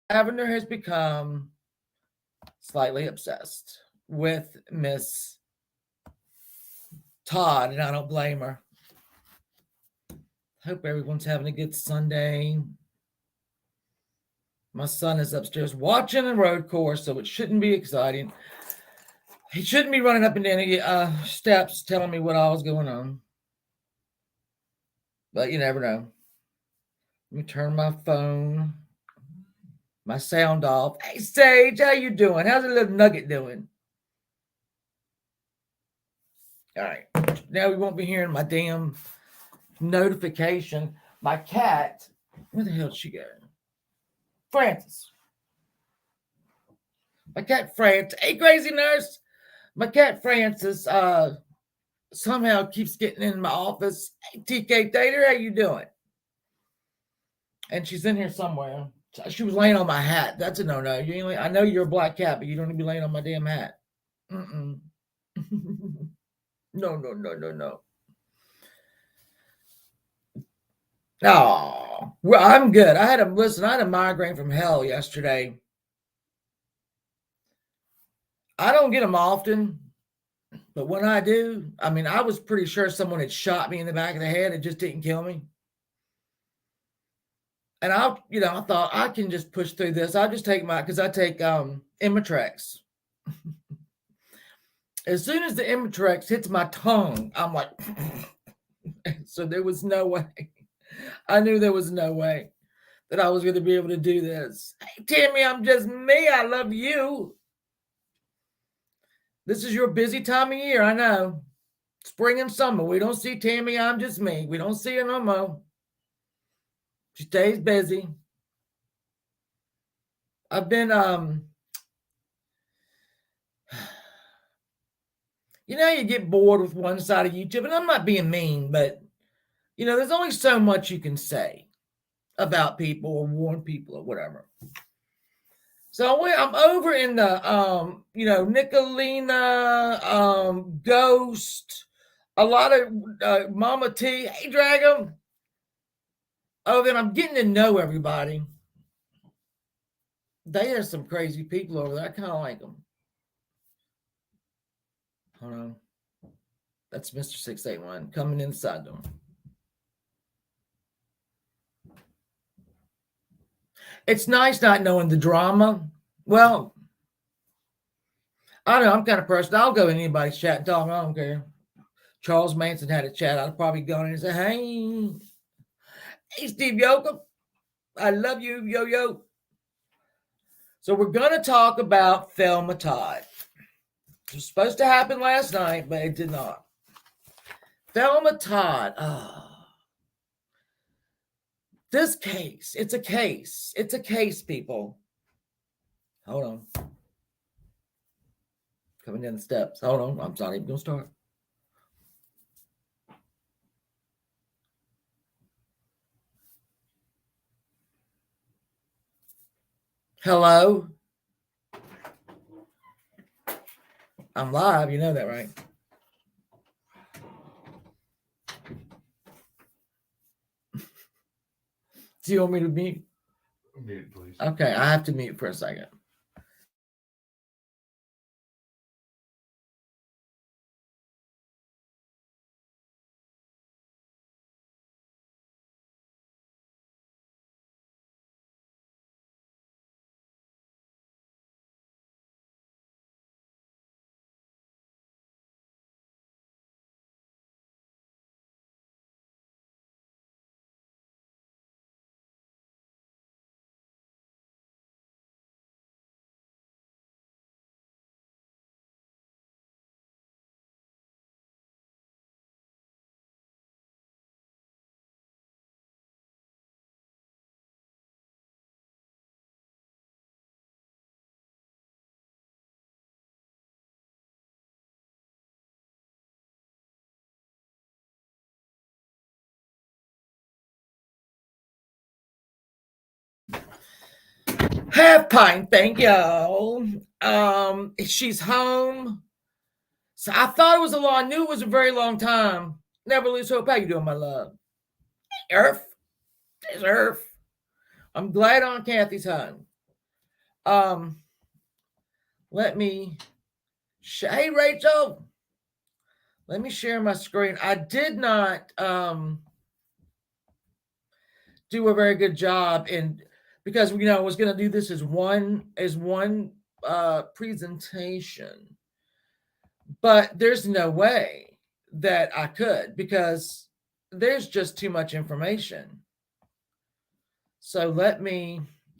Lavender has become slightly obsessed with Miss Todd, and I don't blame her. Hope everyone's having a good Sunday. My son is upstairs watching a road course, so it shouldn't be exciting. He shouldn't be running up and down the steps telling me what all's going on. But you never know. Let me turn my phone, my sound off. Hey, Sage, how you doing? How's the little nugget doing? All right. Now we won't be hearing my damn notification. My cat, where the hell did she go? Francis. My cat Francis. Hey, crazy nurse. My cat Francis somehow keeps getting in my office. Hey, TK Tater, how you doing? And she's in here somewhere. She was laying on my hat. That's a no-no. I know you're a black cat, but you don't need to be laying on my damn hat. Mm-mm. No. Oh, well, I'm good. I had a migraine from hell yesterday. I don't get them often, but when I do, I mean, I was pretty sure someone had shot me in the back of the head. It just didn't kill me. And I thought I can just push through this. I'll just take because I take Imitrex. As soon as the Imitrex hits my tongue, I'm like, so there was no way. I knew there was no way that I was going to be able to do this. Hey, Tammy, I'm just me. I love you. This is your busy time of year. I know. Spring and summer. We don't see Tammy. I'm just me. We don't see her no more. She stays busy. I've been, you get bored with one side of YouTube, and I'm not being mean, but, there's only so much you can say about people or warn people or whatever. So I'm over in the, Nicolina, Ghost, a lot of Mama T. Hey, Dragon. Oh, then I'm getting to know everybody. They have some crazy people over there. I kind of like them. Hold on. That's Mr. 681 coming inside them. It's nice not knowing the drama. Well, I don't know. I'm kind of person. I'll go in anybody's chat and talk. I don't care. Charles Manson had a chat. I'd probably go in and say, hey, Steve Yoakum. I love you, yo. So we're going to talk about Thelma Todd. It was supposed to happen last night, but it did not. Thelma Todd. This case. It's a case. It's a case, people. Hold on. Coming down the steps. Hold on. I'm not even going to start. Hello? I'm live. You know that, right? Do you want me to mute? Mute, please. Okay, I have to mute for a second. Half pint, thank you. She's home. So I thought it was a long. I knew it was a very long time. Never lose hope. How you doing, my love? Hey, Earth. There's Earth. I'm glad Aunt Kathy's home. Let me hey Rachel, let me share my screen. I did not do a very good job in, because I was going to do this as one presentation, but there's no way that I could, because there's just too much information. So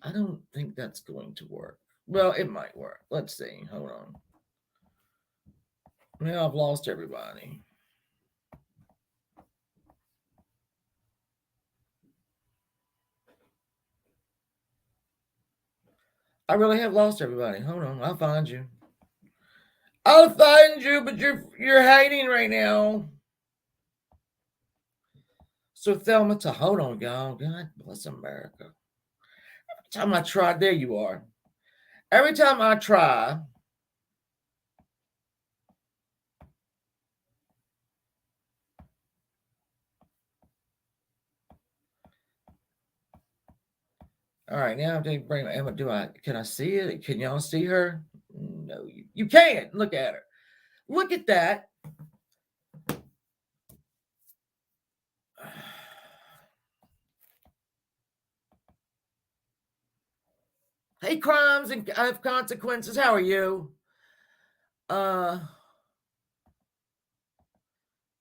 I don't think that's going to work. Well, it might work. Let's see. Hold on. Now I've lost everybody. I really have lost everybody. Hold on. I'll find you. I'll find you, but you're hiding right now. So Thelma Todd, hold on, y'all. God bless America. Every time I try, there you are. Every time I try, all right, now I'm going to bring Emma. Can I see it? Can y'all see her? No, you can't. Look at her. Look at that. Hey, crimes and have consequences. How are you?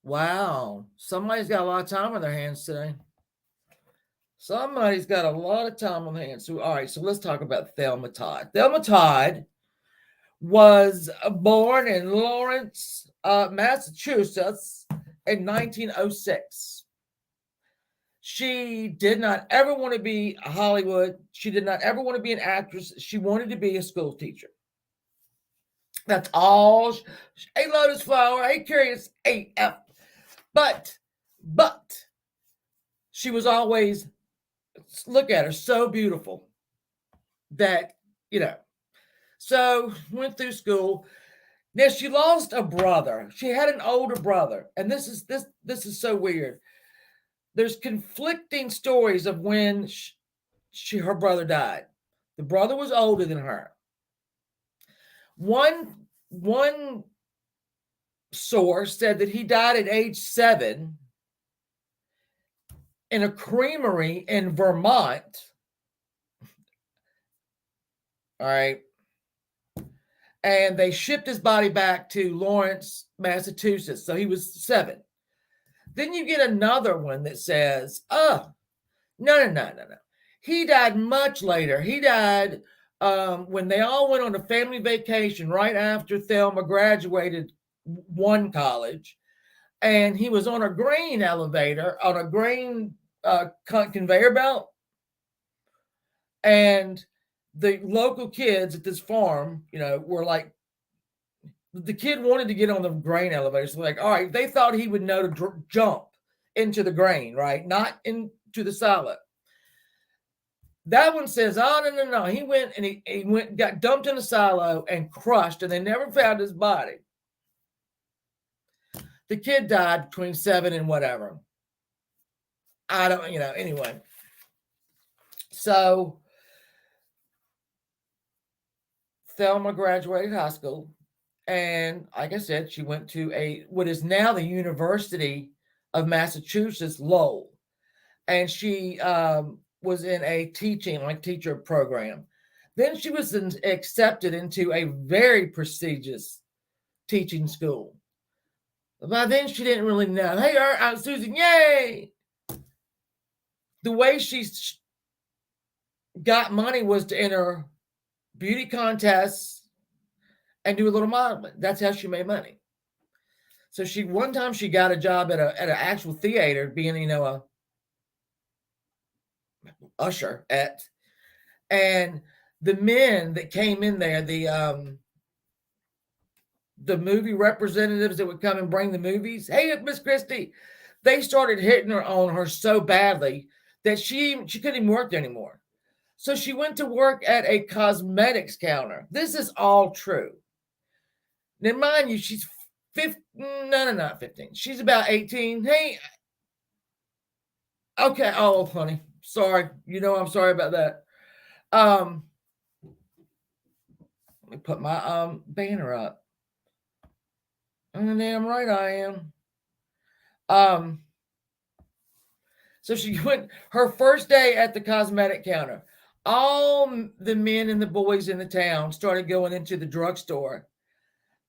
Wow. Somebody's got a lot of time on their hands today. Somebody's got a lot of time on their hands. So, all right, so let's talk about Thelma Todd. Thelma Todd was born in Lawrence, Massachusetts in 1906. She did not ever want to be a Hollywood. She did not ever want to be an actress. She wanted to be a school teacher. That's all. Hey, Lotus Flower. Hey, Curious AF. But she was always, look at her, so beautiful that, so went through school. Now she lost a brother. She had an older brother. And this is so weird. There's conflicting stories of when her brother died. The brother was older than her. One source said that he died at age 7 in a creamery in Vermont. All right. And they shipped his body back to Lawrence, Massachusetts. So he was 7. Then you get another one that says, oh, no. He died much later. He died when they all went on a family vacation right after Thelma graduated one college. And he was on a grain elevator, on a grain conveyor belt. And the local kids at this farm, were like, the kid wanted to get on the grain elevator. So like, all right, they thought he would know to jump into the grain, right? Not into the silo. That one says, oh, no. He went and he got dumped in a silo and crushed, and they never found his body. The kid died between 7 and whatever. I don't, anyway. So Thelma graduated high school. And like I said, she went to what is now the University of Massachusetts, Lowell. And she was in a teacher program. Then she was accepted into a very prestigious teaching school. By then, she didn't really know. Hey, I'm Susan, yay! The way she got money was to enter beauty contests and do a little modeling. That's how she made money. So one time she got a job at an actual theater, being a usher at, and the men that came in there, the movie representatives that would come and bring the movies, hey, Miss Christie, they started hitting her on her so badly that she couldn't even work there anymore. So she went to work at a cosmetics counter. This is all true. Now, mind you, she's 15. No, not 15. She's about 18. Hey, okay. Oh, honey, sorry. I'm sorry about that. Let me put my banner up. And damn right I am. Um, so she went her first day at the cosmetic counter. All the men and the boys in the town started going into the drugstore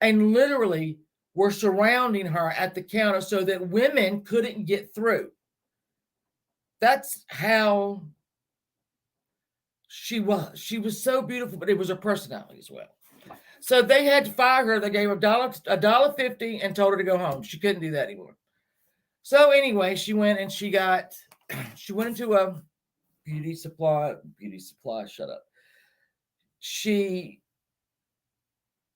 and literally were surrounding her at the counter so that women couldn't get through. That's how she was. She was so beautiful, but it was her personality as well. So they had to fire her. They gave her $1.50 and told her to go home. She couldn't do that anymore. So anyway, she went and she went into a beauty supply. Shut up. She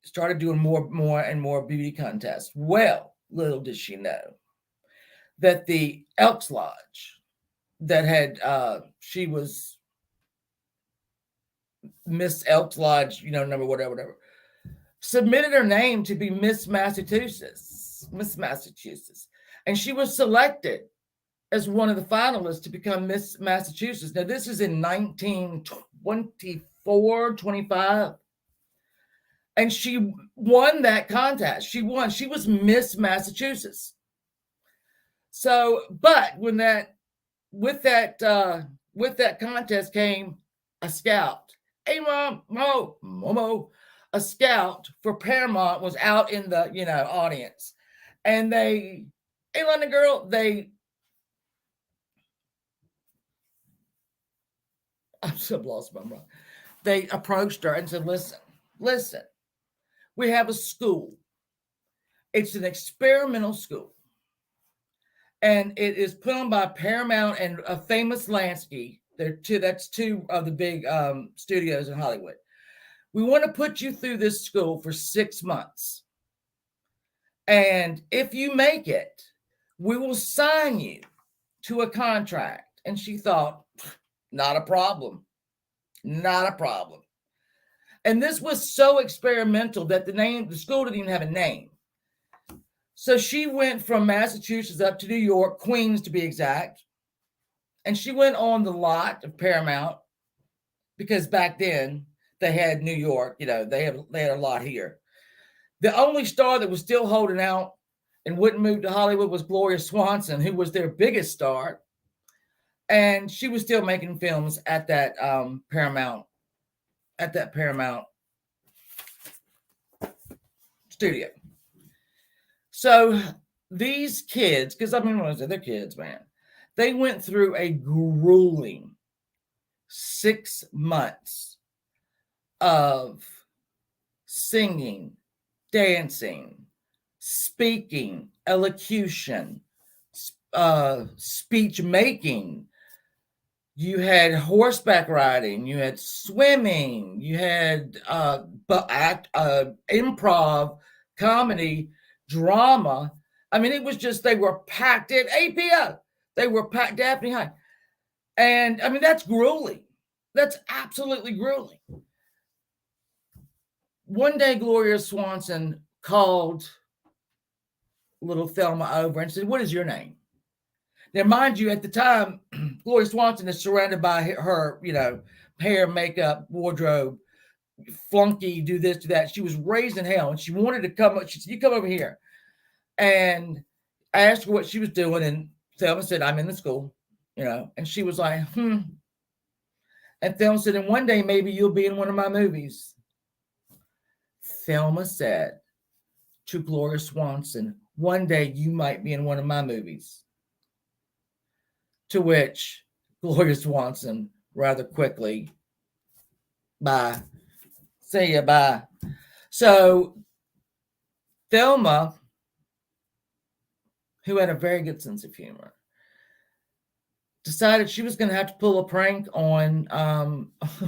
started doing more and more beauty contests. Well, little did she know that the Elks Lodge that had she was Miss Elks Lodge, number whatever, submitted her name to be Miss Massachusetts, and she was selected as one of the finalists to become Miss Massachusetts. Now, this is in 1924, 25. And she won that contest. She won. She was Miss Massachusetts. So, but with that contest came a scout. Hey, Momo, a scout for Paramount was out in the, audience. And hey, London girl, I'm so lost my mind. They approached her and said, listen, we have a school. It's an experimental school. And it is put on by Paramount and a famous Lansky. That's two of the big studios in Hollywood. We want to put you through this school for 6 months. And if you make it, we will sign you to a contract. And she thought, not a problem. Not a problem. And this was so experimental that the school didn't even have a name. So she went from Massachusetts up to New York, Queens to be exact. And she went on the lot of Paramount because back then they had New York, they had a lot here. The only star that was still holding out and wouldn't move to Hollywood was Gloria Swanson, who was their biggest star. And she was still making films at that Paramount studio. So these kids, because they're kids, man. They went through a grueling 6 months of singing, dancing, speaking, elocution, speech making. You had horseback riding, you had swimming, you had improv, comedy, drama. It was just, they were packed in APO. They were packed Daphne High. And that's grueling. That's absolutely grueling. One day, Gloria Swanson called little Thelma over and said, "What is your name?" Now, mind you, at the time, Gloria Swanson is surrounded by her, hair, makeup, wardrobe, flunky, do this, do that. She was raised in hell, and she wanted to come. She said, "You come over here." And I asked her what she was doing, and Thelma said, "I'm in the school," and she was like, And Thelma said, "And one day maybe you'll be in one of my movies." Thelma said to Gloria Swanson, "One day you might be in one of my movies." To which Gloria Swanson rather quickly, bye. See ya, bye. So Thelma, who had a very good sense of humor, decided she was going to have to pull a prank on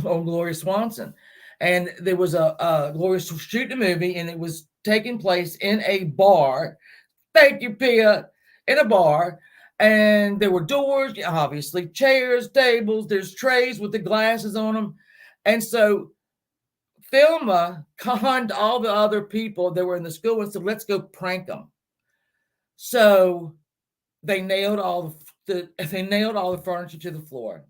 Gloria Swanson. And there was Gloria was shooting a movie, and it was taking place in a bar. Thank you, Pia. In a bar. And there were doors, obviously, chairs, tables, there's trays with the glasses on them. And so Thelma conned all the other people that were in the school and said, "Let's go prank them." So they nailed all the furniture to the floor.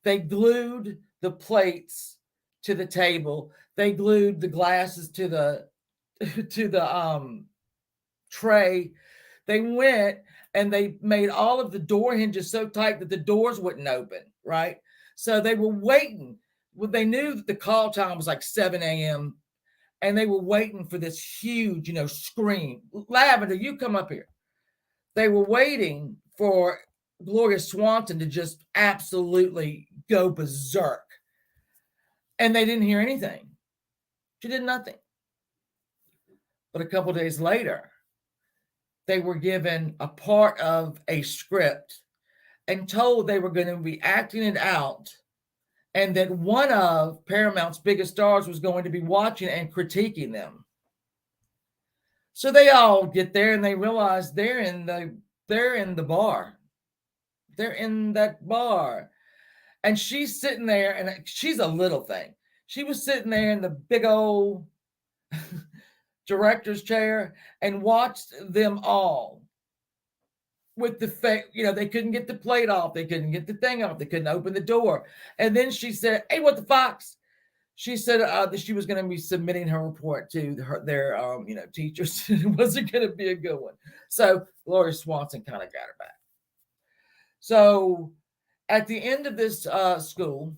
They glued the plates to the table. They glued the glasses to the to the tray. They went and they made all of the door hinges so tight that the doors wouldn't open, right? So they were waiting. Well, they knew that the call time was like 7 a.m. and they were waiting for this huge, scream. Lavender, you come up here. They were waiting for Gloria Swanson to just absolutely go berserk. And they didn't hear anything. She did nothing. But a couple days later, they were given a part of a script and told they were going to be acting it out, and that one of Paramount's biggest stars was going to be watching and critiquing them. So they all get there and they realize they're in the bar. They're in that bar. And she's sitting there, and she's a little thing. She was sitting there in the big old director's chair and watched them all with the they couldn't get the plate off. They couldn't get the thing off. They couldn't open the door. And then she said, "Hey, what the fox?" She said that she was going to be submitting her report to their teachers. It wasn't going to be a good one. So Gloria Swanson kind of got her back. So at the end of this school,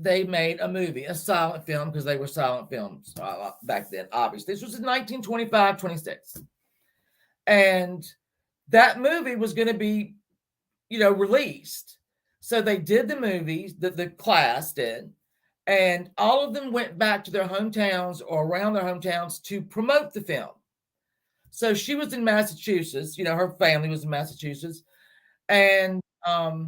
they made a movie, a silent film, because they were silent films back then, obviously. This was in 1925, 26. And that movie was going to be, released. So they did the movies, the class did, and all of them went back to their hometowns or around their hometowns to promote the film. So she was in Massachusetts, her family was in Massachusetts, and Lavender.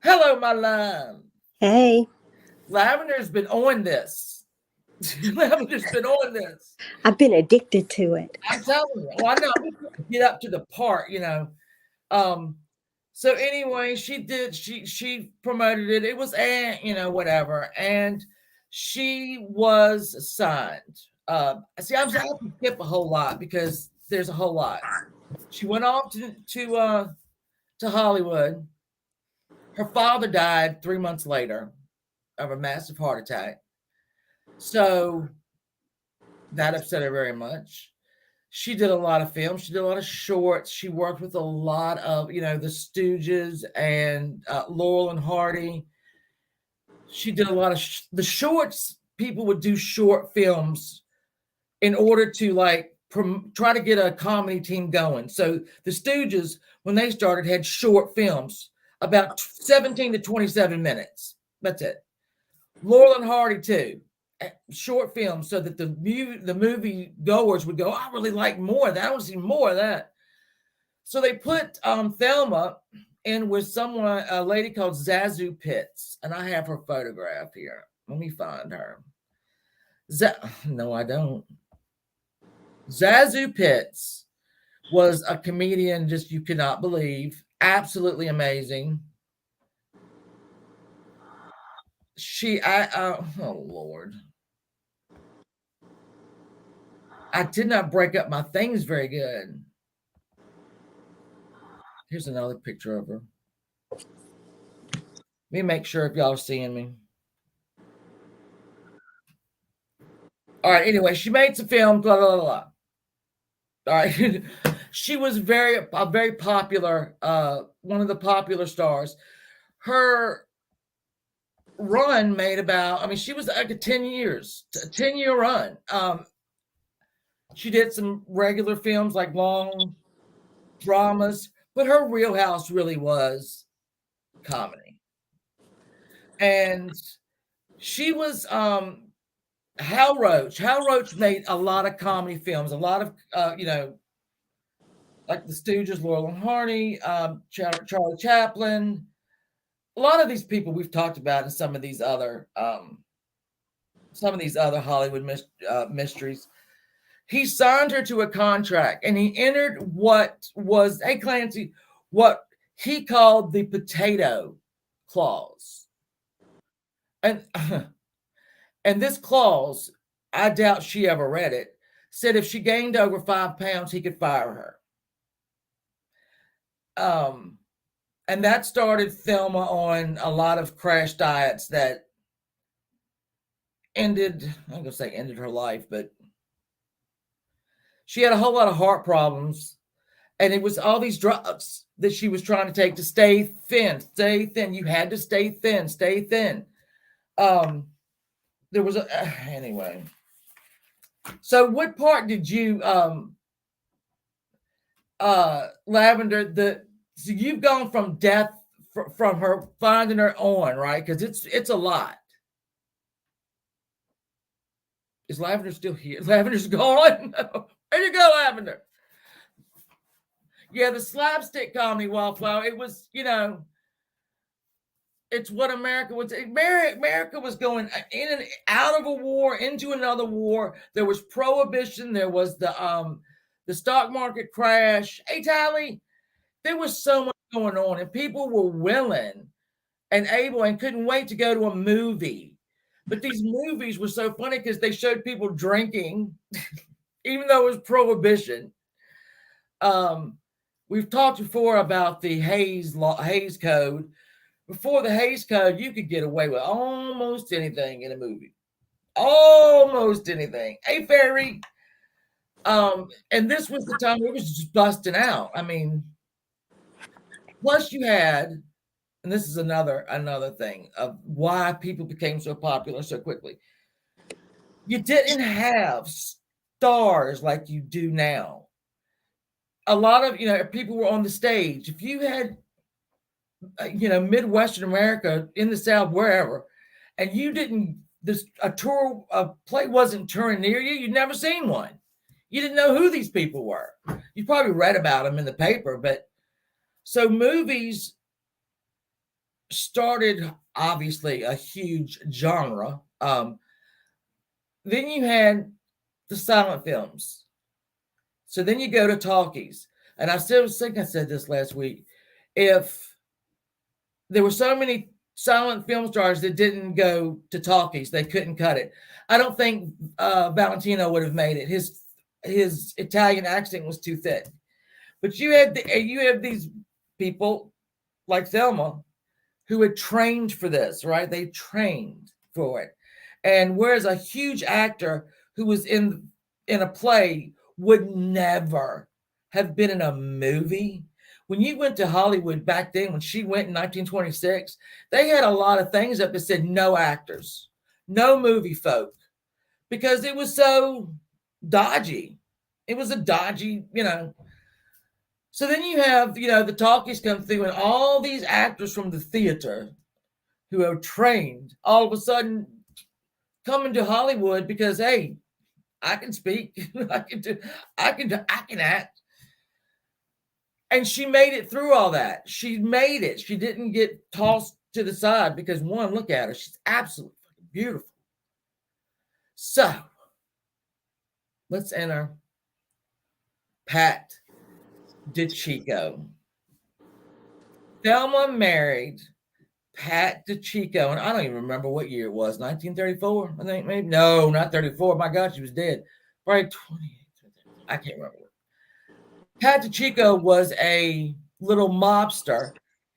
Hello, my love. Hey. Lavender's been on this. Lavender's been on this. I've been addicted to it. I'm telling you. Well, I know. Get up to the part, So anyway, she promoted it. It was whatever. And she was signed. See, I'm going to skip a whole lot because there's a whole lot. She went off to Hollywood. Her father died 3 months later of a massive heart attack. So that upset her very much. She did a lot of films. She did a lot of shorts. She worked with a lot of, the Stooges and Laurel and Hardy. She did a lot of the shorts. People would do short films in order to try to get a comedy team going. So the Stooges, when they started, had short films about 17 to 27 minutes. That's it. Laurel and Hardy too. Short films, so that the movie goers would go, I really like more of that. I want to see more of that. So they put Thelma in with a lady called Zazu Pitts, and I have her photograph here. Let me find her. No, I don't. Zazu Pitts was a comedian, just you cannot believe, absolutely amazing. Oh Lord. I did not break up my things very good. Here's another picture of her. Let me make sure if y'all are seeing me. All right, anyway, she made some films, blah, blah, blah. All right. She was a very popular, one of the popular stars. Her run made she was like a 10-year run. She did some regular films, like long dramas, but her wheelhouse really was comedy. And she was Hal Roach. Hal Roach made a lot of comedy films, a lot of like the Stooges, Laurel and Hardy, Charlie Chaplin. A lot of these people we've talked about in some of these other Hollywood mysteries. He signed her to a contract, and he entered what was, hey Clancy, what he called the potato clause. And this clause, I doubt she ever read it, said if she gained over 5 pounds, he could fire her. And that started Thelma on a lot of crash diets that ended, I'm going to say ended her life, but she had a whole lot of heart problems. And it was all these drugs that she was trying to take to stay thin, stay thin. You had to stay thin, stay thin. There was anyway. So what part did you, Lavender, so you've gone from death from her finding her on, right? Because it's a lot. Is Lavender still here? Lavender's gone. Where'd you go, Lavender? Yeah, the slapstick comedy Wildflower. It was, it's what America was. America was going in and out of a war, into another war. There was prohibition. There was the stock market crash. Hey, Tally, there was so much going on, and people were willing and able and couldn't wait to go to a movie. But these movies were so funny because they showed people drinking, even though it was prohibition. We've talked before about the Hays Code. Before the Hays Code, you could get away with almost anything in a movie. Almost anything. Hey, Fairy. And this was the time it was just busting out. I mean, plus you had, and this is another thing of why people became so popular so quickly. You didn't have stars like you do now. A lot of, people were on the stage. If you had, Midwestern America, in the South, wherever, and you didn't, a play wasn't touring near you, you'd never seen one. You didn't know who these people were. You probably read about them in the paper, but so movies started, obviously, a huge genre. Then you had the silent films. So then you go to talkies. And I still think I said this last week. If there were so many silent film stars that didn't go to talkies, they couldn't cut it. I don't think Valentino would have made it. His Italian accent was too thick. But you have these people like Thelma who had trained for this, right? They trained for it. And whereas a huge actor who was in a play would never have been in a movie. When you went to Hollywood back then, when she went in 1926, they had a lot of things up that said no actors, no movie folk, because it was so dodgy. It was a dodgy, So then you have, the talkies come through, and all these actors from the theater who are trained all of a sudden come into Hollywood because, hey, I can speak, I can act. And she made it through all that. She made it. She didn't get tossed to the side because, one, look at her. She's absolutely beautiful. So let's enter Pat DiCicco. Thelma married Pat DiCicco, and I don't even remember what year it was. 1934, I think, maybe. No, not 34. My God, she was dead. Probably 28. I can't remember. Pat DiCicco was a little mobster.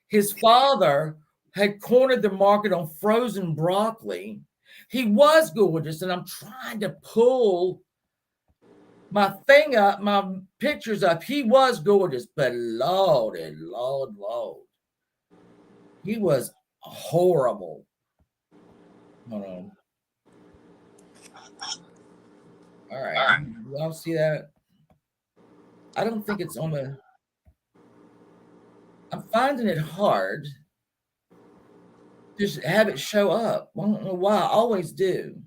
His father had cornered the market on frozen broccoli. He was gorgeous, and I'm trying to pull my thing up, my pictures up. He was gorgeous, but Lord, he was horrible. Hold on. All right. Y'all see that? I don't think it's on the. I'm finding it hard to just have it show up. I don't know why. I always do.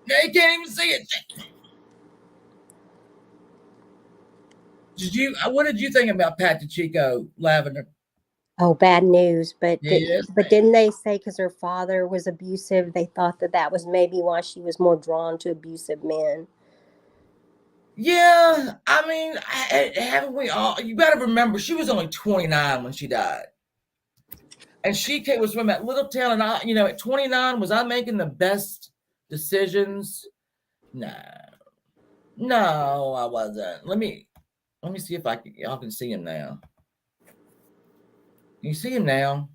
Yeah, you can't even see it. What did you think about Pat DiCicco, Lavender? Oh, bad news. But Yes, but didn't they say because her father was abusive, they thought that was maybe why she was more drawn to abusive men? Yeah, I mean, haven't we all? You got to remember, she was only 29 when she died, and she was from that little town. And at 29, was I making the best decisions? No. No, I wasn't. Let me see if y'all can see him now. Can you see him now?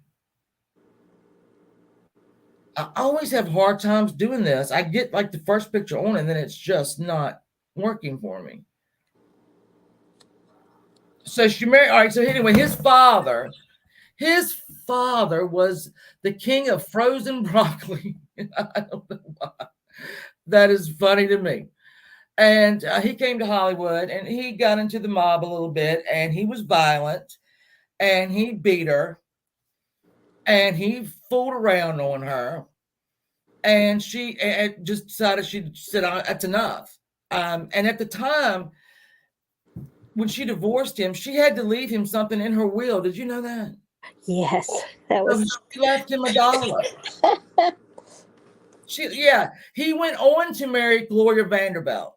I always have hard times doing this. I get like the first picture on and then it's just not working for me. So she married. All right. So anyway, his father was the king of frozen broccoli. I don't know why. That is funny to me. And he came to Hollywood and he got into the mob a little bit and he was violent and he beat her and he fooled around on her and she just decided she said, that's enough. And at the time, when she divorced him, she had to leave him something in her will. Did you know that? Yes, that So was. she left him $1. He went on to marry Gloria Vanderbilt.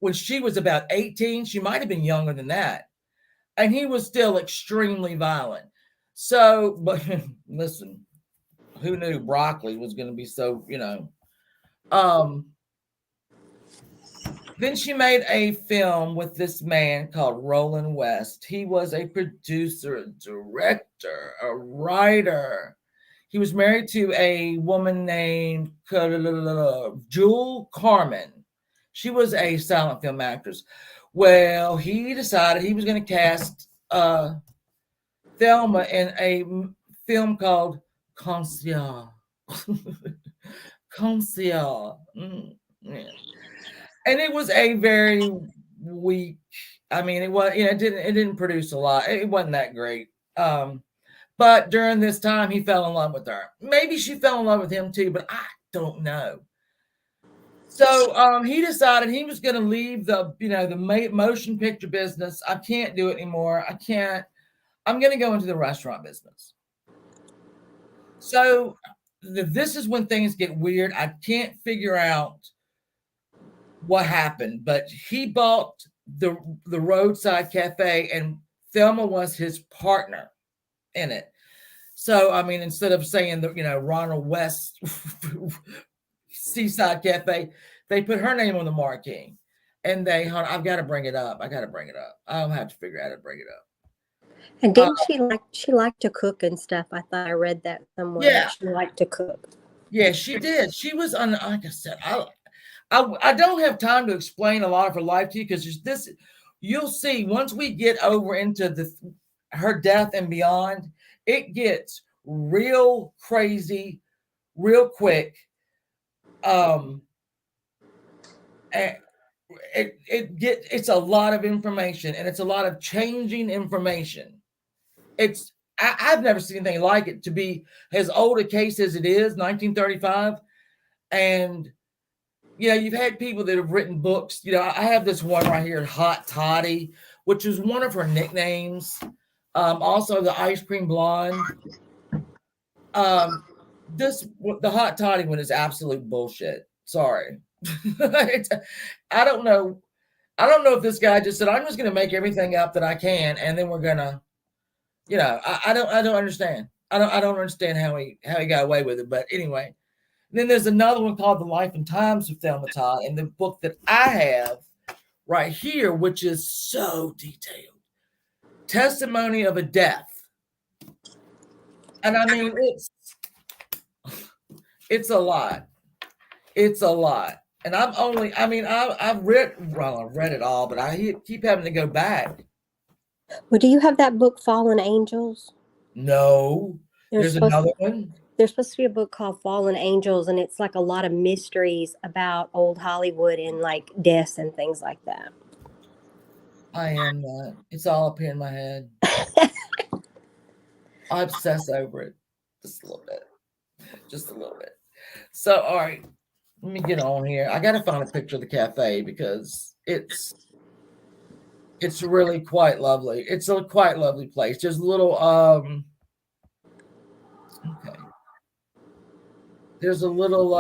When she was about 18, she might have been younger than that. And he was still extremely violent. So, but listen, who knew broccoli was going to be so, then she made a film with this man called Roland West. He was a producer, a director, a writer. He was married to a woman named Jewel Carmen. She was a silent film actress. Well, he decided he was going to cast Thelma in a film called Concierge. Concierge. Yeah. And it was a very weak. I mean, it was, it didn't produce a lot. It wasn't that great. But during this time, he fell in love with her. Maybe she fell in love with him too, but I don't know. So he decided he was going to leave the motion picture business. I can't do it anymore. I can't. I'm going to go into the restaurant business. So this is when things get weird. I can't figure out what happened, but he bought the roadside cafe and Thelma was his partner in it. So I mean, instead of saying Ronald West Seaside Cafe, they put her name on the marquee. And I've got to bring it up. I don't have to figure out how to bring it up. And didn't she like to cook and stuff? I thought I read that somewhere. Yeah. She liked to cook. Yeah, she did. She was on, like I said, I don't have time to explain a lot of her life to you because this, you'll see once we get over into her death and beyond, it gets real crazy, real quick. And it's a lot of information and it's a lot of changing information. I've never seen anything like it to be as old a case as it is, 1935, and you've had people that have written books. I have this one right here, Hot Toddy, which is one of her nicknames. Also, the Ice Cream Blonde. The Hot Toddy one is absolute bullshit. Sorry, I don't know. I don't know if this guy just said, "I'm just going to make everything up that I can, and then we're gonna," I don't understand. I don't understand how he got away with it. But anyway. Then there's another one called The Life and Times of Thelma Todd, and the book that I have right here, which is so detailed. Testimony of a Death. And I mean, it's a lot. It's a lot. And I've read it all, but I keep having to go back. Well, do you have that book, Fallen Angels? No. There's another one. There's supposed to be a book called Fallen Angels, and it's like a lot of mysteries about old Hollywood and like deaths and things like that. I am not. It's all up here in my head. I obsess over it just a little bit. Just a little bit. So, all right. Let me get on here. I got to find a picture of the cafe because it's really quite lovely. It's a quite lovely place. There's a little okay. There's a little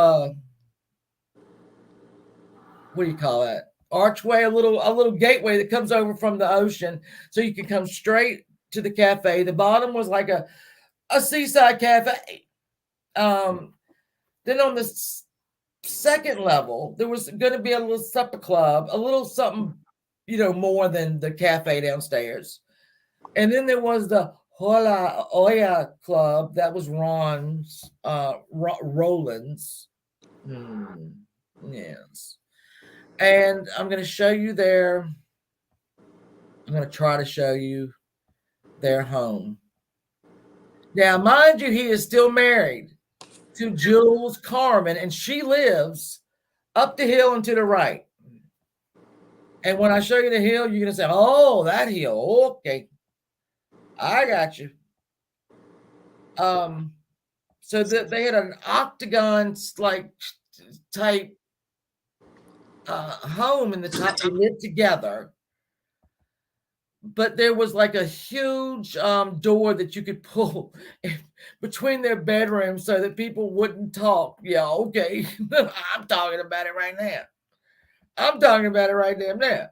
what do you call that? Archway, a little gateway that comes over from the ocean, so you can come straight to the cafe. The bottom was like a seaside cafe. Then on this second level, there was going to be a little supper club, a little something, more than the cafe downstairs. And then there was the Hola Oya Club. That was Roland's. Yes. And I'm going to show you their, I'm going to try to show you their home. Now, mind you, he is still married to Jules Carmen, and she lives up the hill and to the right. And when I show you the hill, you're going to say, oh, that hill. Okay. I got you. So that they had an octagon like type home in the top. They lived together, but there was like a huge door that you could pull between their bedrooms so that people wouldn't talk. Yeah, okay. I'm talking about it right now. I'm talking about it right damn now.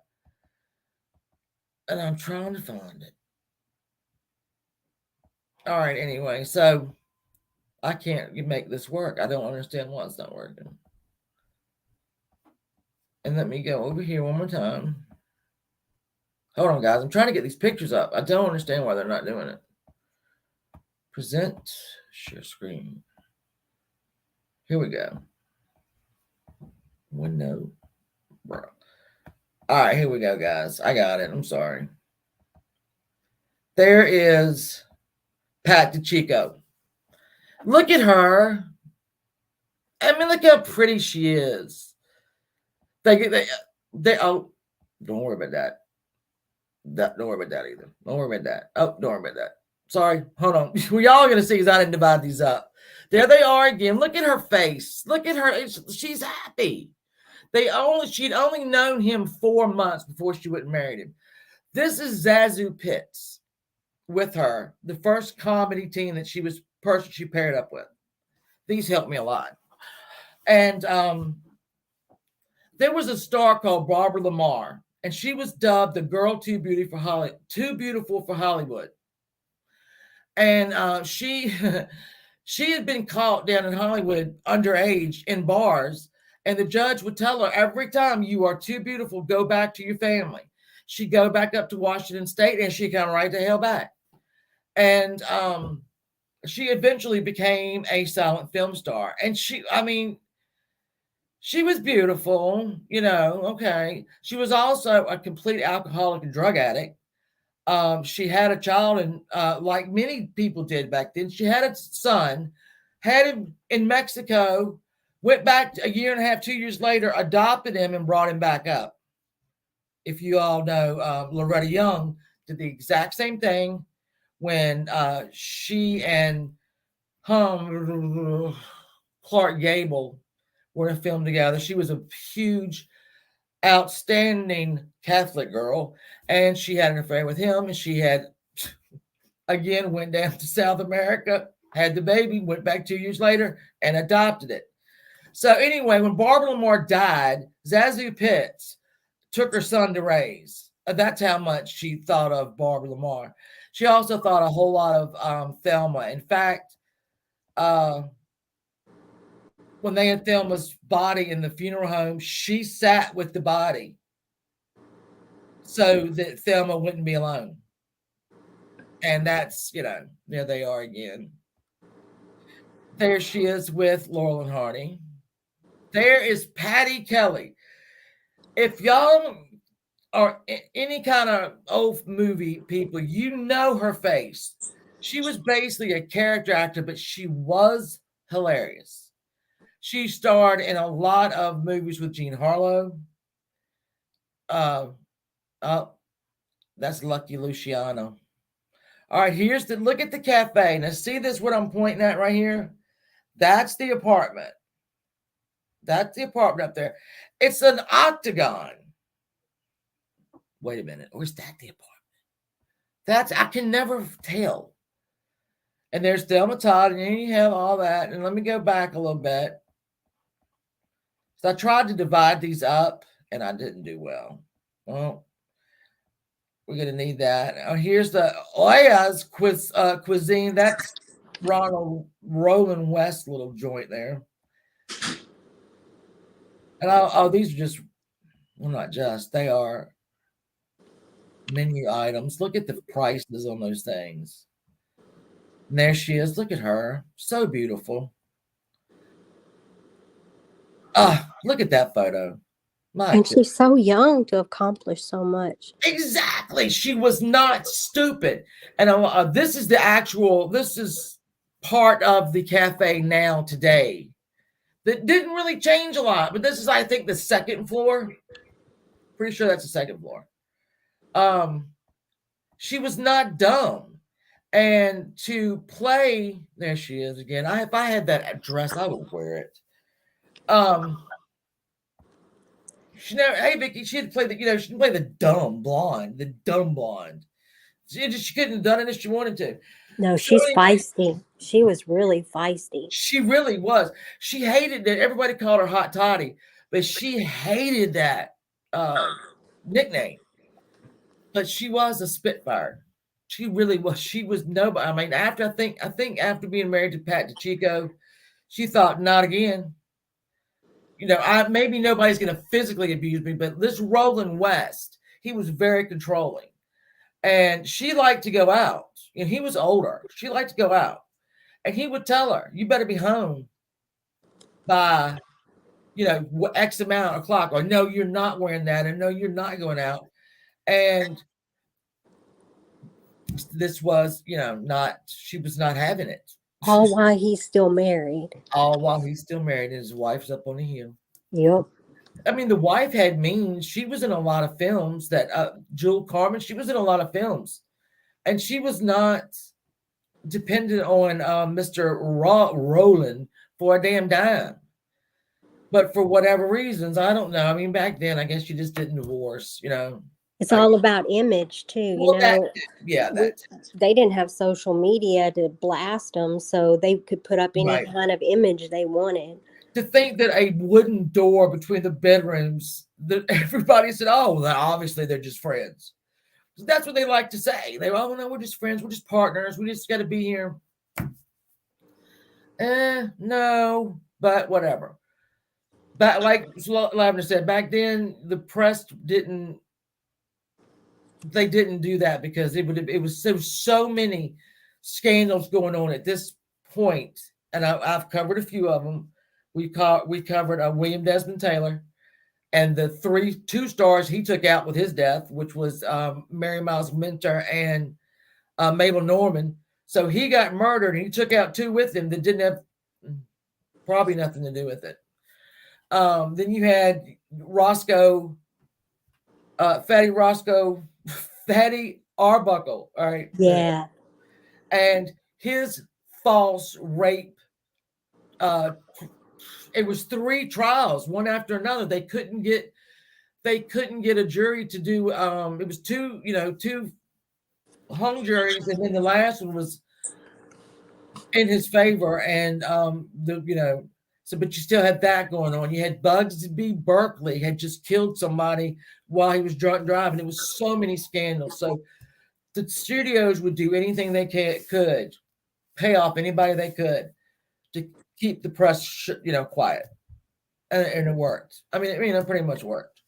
And I'm trying to find it. All right, anyway, so I can't make this work. I don't understand why it's not working. And let me go over here one more time. Hold on, guys. I'm trying to get these pictures up. I don't understand why they're not doing it. Present, share screen. Here we go. Window, bro. All right, here we go, guys. I got it. I'm sorry. There is Pat DeChico. Look at her. I mean, look how pretty she is. They oh, don't worry about that. Don't worry about that either. Don't worry about that. Oh, don't worry about that. Sorry. Hold on. We all gonna see because I didn't divide these up. There they are again. Look at her face. Look at her. She's happy. She'd only known him 4 months before she went and married him. This is Zazu Pitts with her, the first comedy team that she paired up with. These helped me a lot. And there was a star called Barbara Lamar, and she was dubbed the girl too beautiful for Hollywood. And she she had been caught down in Hollywood underage in bars, and the judge would tell her every time, you are too beautiful, go back to your family. She'd go back up to Washington State, and she'd come right the hell back. And she eventually became a silent film star. And she was beautiful, okay. She was also a complete alcoholic and drug addict. She had a child, and like many people did back then, she had a son, had him in Mexico, went back a year and a half, 2 years later, adopted him and brought him back up. If you all know, Loretta Young did the exact same thing when she and Clark Gable were in a film together. She was a huge, outstanding Catholic girl, and she had an affair with him, and she had, again, went down to South America, had the baby, went back 2 years later, and adopted it. So anyway, when Barbara Lamar died, Zazu Pitts took her son to raise. That's how much she thought of Barbara Lamar. She also thought a whole lot of Thelma. In fact, when they had Thelma's body in the funeral home, she sat with the body so that Thelma wouldn't be alone. And that's, there they are again. There she is with Laurel and Hardy. There is Patty Kelly. If y'all are any kind of old movie people, you know her face. She was basically a character actor, but she was hilarious. She starred in a lot of movies with Jean Harlow. That's Lucky Luciano. All right, look at the cafe. Now see this, what I'm pointing at right here? That's the apartment. That's the apartment up there. It's an octagon. Wait a minute. Or is that the apartment? I can never tell. And there's Thelma Todd, and then you have all that. And let me go back a little bit. So I tried to divide these up, and I didn't do well. Well, we're going to need that. Here's the Oya's cuisine. That's Roland West little joint there. And these are just, well, not just, they are menu items. Look at the prices on those things. And there she is. Look at her. So beautiful. Ah, look at that photo. My And goodness. she's so young to accomplish so much. Exactly. She was not stupid. And this is this is part of the cafe now today that didn't really change a lot. But this is, I think, the second floor. Pretty sure that's the second floor. She was not dumb. And to play, there she is again. If I had that dress, I would wear it. She never. Hey, Vicky, she had to play she didn't play the dumb blonde. She couldn't have done it if she wanted to. No, So she's anyway, feisty. She was really feisty. she really was. She hated that everybody called her Hot Toddy, but she hated that uh, nickname. But she was a Spitfire. She really was. She was nobody. I mean, I think after being married to Pat DeChico, she thought, not again. I maybe nobody's going to physically abuse me, but this Roland West, he was very controlling, and she liked to go out. He was older. She liked to go out, and he would tell her, "You better be home by X amount o'clock," or "No, you're not wearing that," and "No, you're not going out." And this was, not. She was not having it. All while he's still married. All while he's still married and his wife's up on the hill. Yep. I mean, the wife had means. She was in a lot of films. That Jewel Carmen, she was in a lot of films, and she was not dependent on Mr. Roland for a damn dime. But for whatever reasons, I don't know. I mean, back then, I guess you just didn't divorce. It's Like, all about image too. well, yeah, We, that they didn't have social media to blast them, so they could put up any right. kind of image they wanted. To think that a wooden door between the bedrooms, that everybody said, "Oh, well, obviously they're just friends." That's what they like to say. Oh no, we're just friends. We're just partners. We just got to be here. No, but whatever. But like Lavender said, back then the press didn't. They didn't do that because it was so many scandals going on at this point, and I've covered a few of them. We covered William Desmond Taylor and the two stars he took out with his death, which was Mary Miles Minter and Mabel Normand. So he got murdered, and he took out two with him that didn't have probably nothing to do with it. Then you had Roscoe, Fatty Roscoe, Fatty Arbuckle. All right, Yeah. and his false rape. It was 3 trials, one after another. They couldn't get a jury to do. It was two hung juries, and then the last one was in his favor, and so but you still had that going on. You had Bugsby Berkeley had just killed somebody while he was drunk driving. It was so many scandals. So the studios would do anything they could, pay off anybody they could to keep the press quiet, and it worked. I mean, it pretty much worked.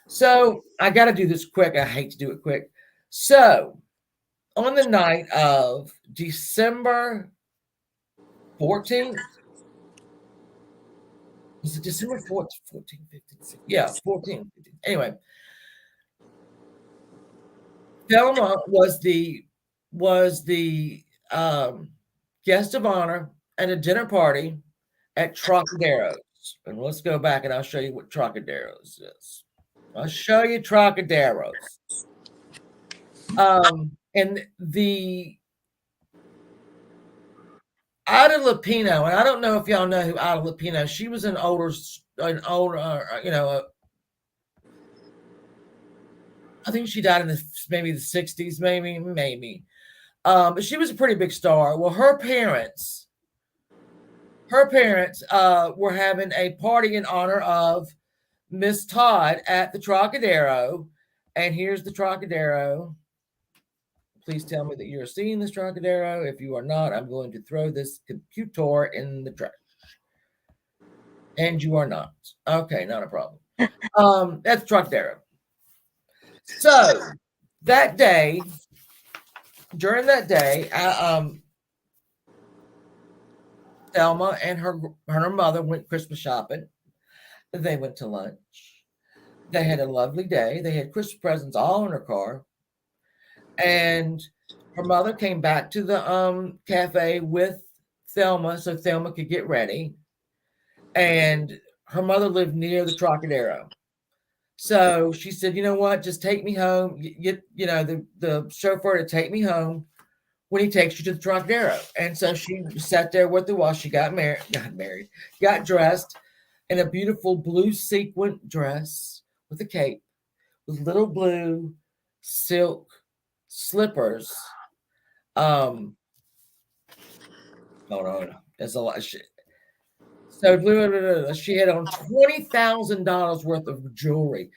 So I got to do this quick. I hate to do it quick. So on the night of December 14th, was it December 14th, 15? Yeah, 14th. 15. Anyway, Thelma was the guest of honor at a dinner party at Trocadero's. And let's go back and I'll show you what Trocadero's is. I'll show you Trocadero's. And the Ida Lupino, and I don't know if y'all know who Ida Lupino. She was an older, I think she died in maybe the 60s, maybe. But she was a pretty big star. Well, her parents were having a party in honor of Miss Todd at the Trocadero. And here's the Trocadero. Please tell me that you're seeing this Trocadero. If you are not, I'm going to throw this computer in the trash. And you are not. Okay, not a problem. That's Trocadero. So that day, during that day, Thelma and her mother went Christmas shopping. They went to lunch. They had a lovely day. They had Christmas presents all in her car. And her mother came back to the cafe with Thelma so Thelma could get ready. And her mother lived near the Trocadero. So she said, you know what, just take me home. Get the chauffeur to take me home when he takes you to the Trocadero. And so she sat there with her while she got dressed in a beautiful blue sequin dress with a cape, with little blue silk slippers. Hold on, there's a lot of shit. So she had on $20,000 worth of jewelry.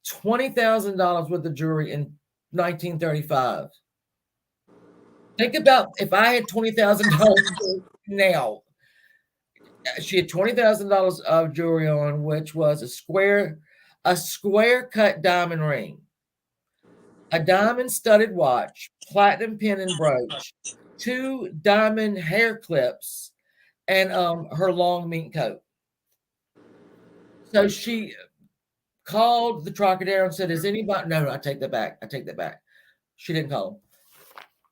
$20,000 worth of jewelry in 1935. Think about if I had $20,000 now. She had $20,000 of jewelry on, which was a square cut diamond ring, a diamond studded watch, platinum pin and brooch, two diamond hair clips, and her long mink coat. So she called the Trocadero and said, "Is anybody?" No, I take that back. I take that back. She didn't call them.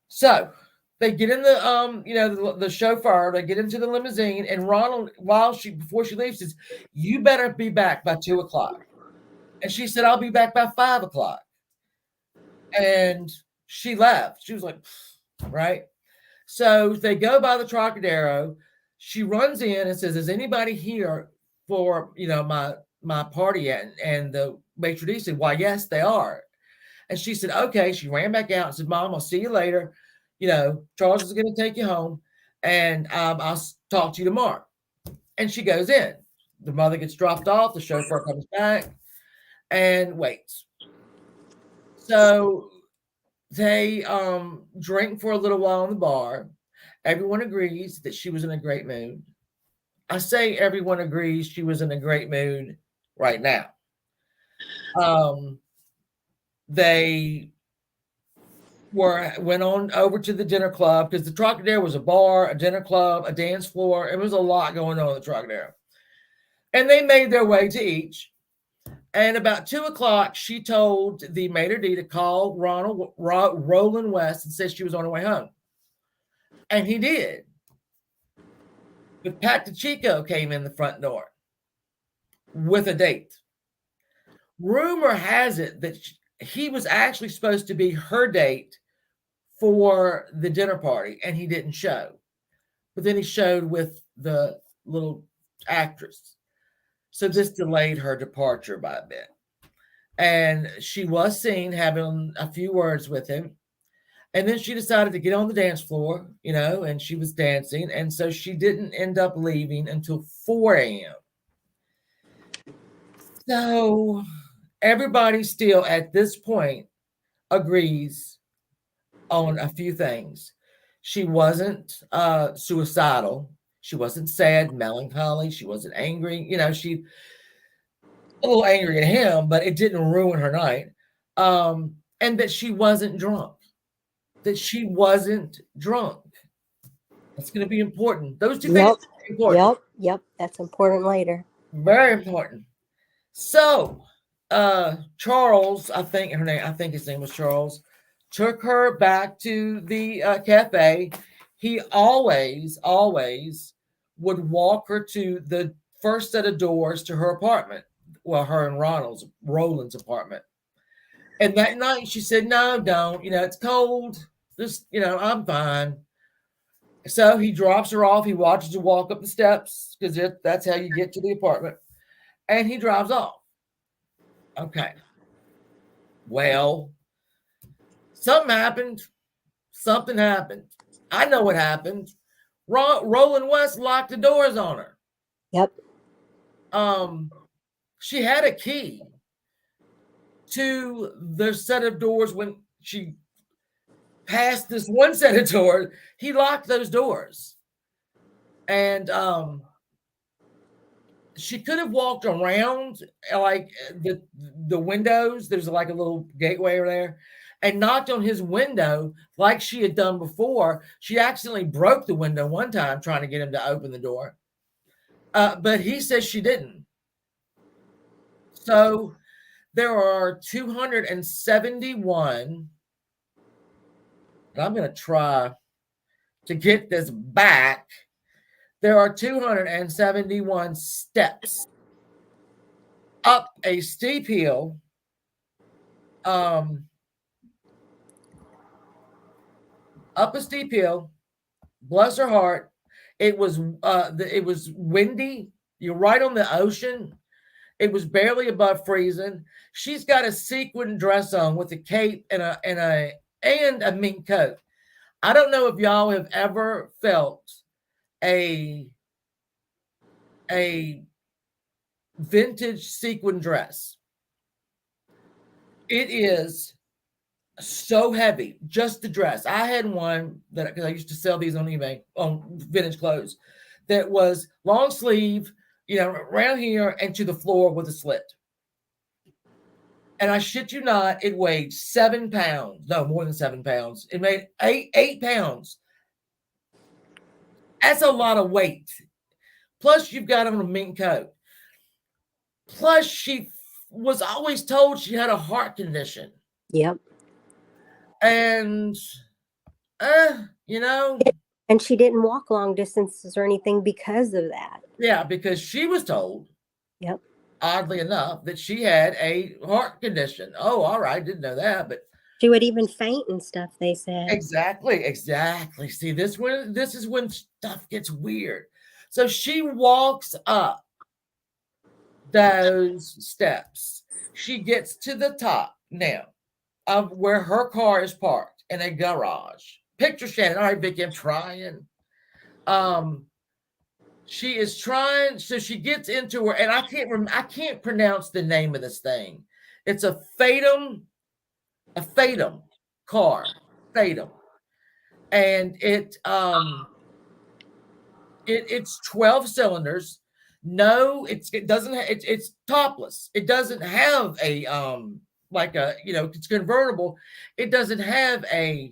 So they get in the chauffeur. They get into the limousine, and Ronald, before she leaves, says, "You better be back by 2:00." And she said, "I'll be back by 5:00." And she left. She was like, right. So they go by the Trocadero. She runs in and says, "Is anybody here for my party yet?" And the maitre d' said, "Why, yes, they are." And she said, "Okay." She ran back out and said, "Mom, I'll see you later. Charles is going to take you home, and I'll talk to you tomorrow." And she goes in. The mother gets dropped off. The chauffeur comes back and waits. So they drink for a little while in the bar. Everyone agrees that she was in a great mood. I say everyone agrees she was in a great mood right now. They went on over to the dinner club because the Trocadero was a bar, a dinner club, a dance floor. It was a lot going on in the Trocadero. And they made their way to each. And about 2:00, she told the maitre d' to call Roland West and said she was on her way home. And he did. But Pat DeChico came in the front door with a date. Rumor has it that he was actually supposed to be her date for the dinner party, and he didn't show. But then he showed with the little actress. So this delayed her departure by a bit. And she was seen having a few words with him. And then she decided to get on the dance floor, and she was dancing. And so she didn't end up leaving until 4 a.m. So everybody still at this point agrees on a few things. She wasn't suicidal. She wasn't sad, melancholy. She wasn't angry. She a little angry at him, but it didn't ruin her night. And that she wasn't drunk. That's going to be important. Those two things are important. Yep. That's important later. Very important. So, Charles, I think his name was Charles, took her back to the cafe. He always would walk her to the first set of doors to her apartment. Well, her and Roland's apartment. And that night she said, "No, don't. It's cold. Just, I'm fine." So he drops her off. He watches her walk up the steps because that's how you get to the apartment. And he drives off. Okay. Well, something happened. I know what happened. Roland West locked the doors on her. Yep. She had a key to the set of doors. When she passed this one set of doors, he locked those doors. And she could have walked around like the windows. There's like a little gateway over there, and knocked on his window like she had done before. She accidentally broke the window one time trying to get him to open the door, but he says she didn't. So there are 271. And I'm going to try to get this back. There are 271 steps up a steep hill. Up a steep hill. Bless her heart. It was windy. You're right on the ocean. It was barely above freezing. She's got a sequin dress on with a cape and a mink coat. I don't know if y'all have ever felt a vintage sequin dress. It is so heavy, just the dress. I had one that, because I used to sell these on eBay on vintage clothes, that was long sleeve, around here and to the floor with a slit. And I shit you not, it weighed 7 pounds. No, more than 7 pounds. It made 8 pounds. That's a lot of weight. Plus, you've got on a mink coat. Plus, she was always told she had a heart condition. Yep. And, And she didn't walk long distances or anything because of that. Yeah, because she was told, yep, oddly enough, that she had a heart condition. Oh, all right. Didn't know that, but she would even faint and stuff, they said. Exactly. See, this is when stuff gets weird. So she walks up those steps. She gets to the top now of where her car is parked in a garage. Picture Shannon. All right, Vicky, I'm trying. She is trying. So she gets into her, and I can't pronounce the name of this thing. It's a Fatum car, Fatum, and it's 12 cylinders. No, it doesn't. It's topless. It doesn't have a it's convertible. It doesn't have a.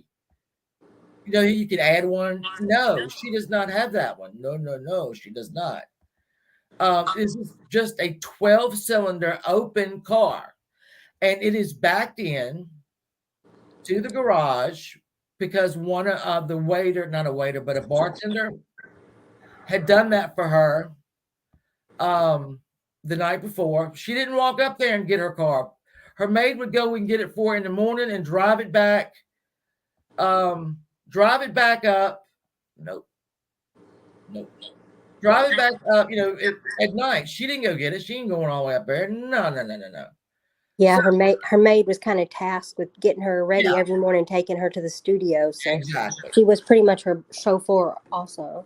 You can add one. No, she does not have that one. No, she does not. This is just a 12-cylinder open car, and it is backed in to the garage because one of the waiter, not a waiter, but a bartender, had done that for her the night before. She didn't walk up there and get her car. Her maid would go and get it for her in the morning and drive it back. Drive it back up. Nope. Drive it back up, at night. She didn't go get it. She ain't going all the way up there. No. Yeah, so, her maid was kind of tasked with getting her ready every morning, taking her to the studio. So exactly. She was pretty much her chauffeur also.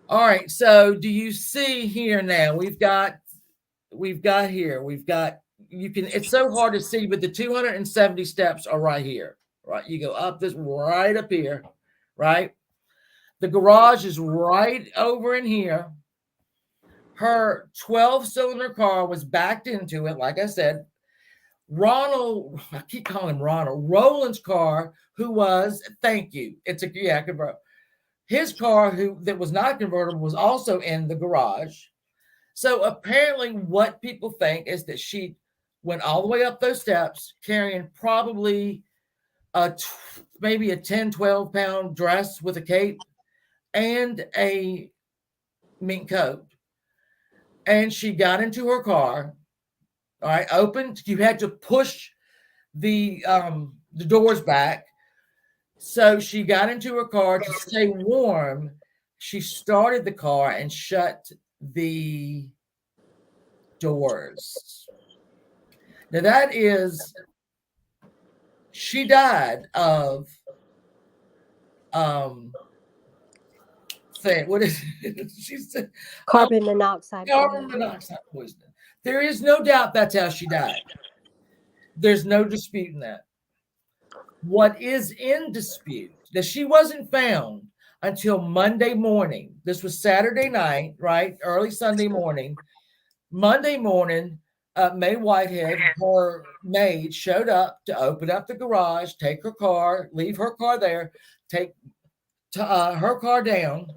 All right. So do you see here now? We've got it's so hard to see, but the 270 steps are right here. Right. You go up this right up here. Right. The garage is right over in here. Her 12-cylinder car was backed into it. Like I said, I keep calling him Ronald. Roland's car, who was, thank you. It's convertible. His car, that was not convertible, was also in the garage. So apparently what people think is that she went all the way up those steps carrying probably maybe a 10, 12-pound dress with a cape and a mink coat. And she got into her car. All right, opened. You had to push the doors back. So she got into her car to stay warm. She started the car and shut the doors. Now she died of what is it? She said carbon monoxide poisoning. There is no doubt that's how she died. There's no disputing that. What is in dispute that she wasn't found until Monday morning. This was Saturday night, right? Early Sunday morning. Monday morning, May Whitehead, her maid, showed up to open up the garage, take her car, leave her car there, take her car down.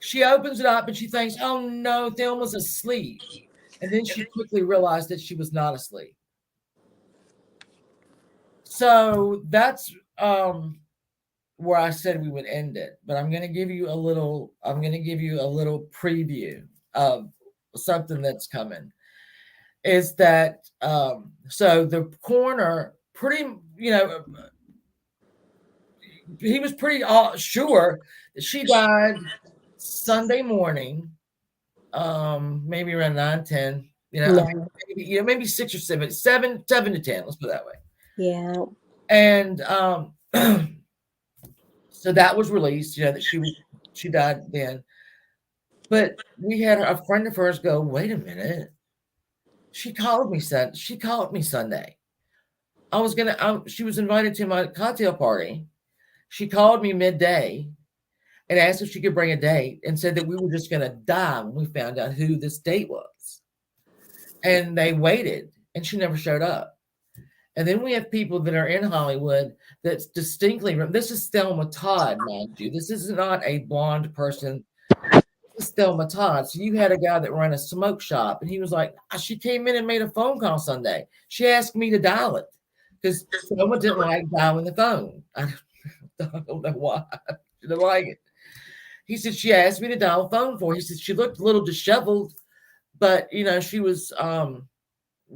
She opens it up and she thinks, oh no, Thelma's asleep. And then she quickly realized that she was not asleep. So that's where I said we would end it. But I'm going to give you a little preview of something that's coming. Is that so the coroner pretty, he was pretty sure that she died Sunday morning, maybe around 9-10, No. maybe 6 or 7 to 10, let's put it that way. Yeah. And so that was released, that she died then. But we had a friend of hers go, wait a minute. She called me Sunday. She was invited to my cocktail party. She called me midday and asked if she could bring a date and said that we were just going to die when we found out who this date was. And they waited and she never showed up. And then we have people that are in Hollywood that's distinctly, this is Thelma Todd, mind you. This is not a blonde person. This is Thelma Todd. So you had a guy that ran a smoke shop and he was like, she came in and made a phone call Sunday. She asked me to dial it because Thelma didn't like dialing the phone. I don't know why. She didn't like it. He said, she asked me to dial a phone for her. He said, she looked a little disheveled, but she was,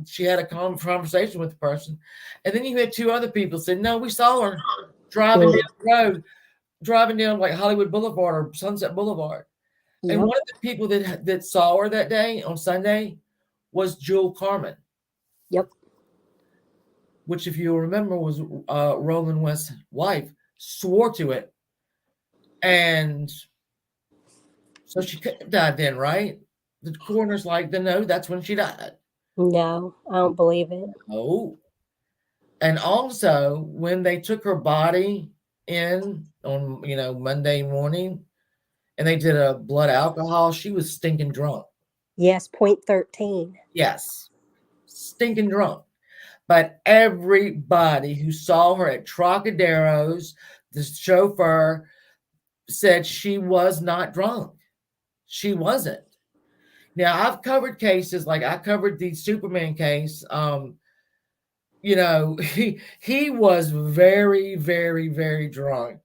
she had a conversation with the person. And then you had two other people said, no, we saw her driving down the road, driving down like Hollywood Boulevard or Sunset Boulevard. Yep. And one of the people that saw her that day on Sunday was Jewel Carmen. Yep. Which, if you remember, was Roland West's wife, swore to it. And so she died then, right? The coroner's like, no, that's when she died. No, I don't believe it. Oh. And also, when they took her body in on, Monday morning, and they did a blood alcohol, she was stinking drunk. Yes, 0.13. Yes, stinking drunk. But everybody who saw her at Trocadero's, the chauffeur, said she was not drunk. She wasn't. Now, I've covered cases, like I covered the Superman case. He was very, very, very drunk.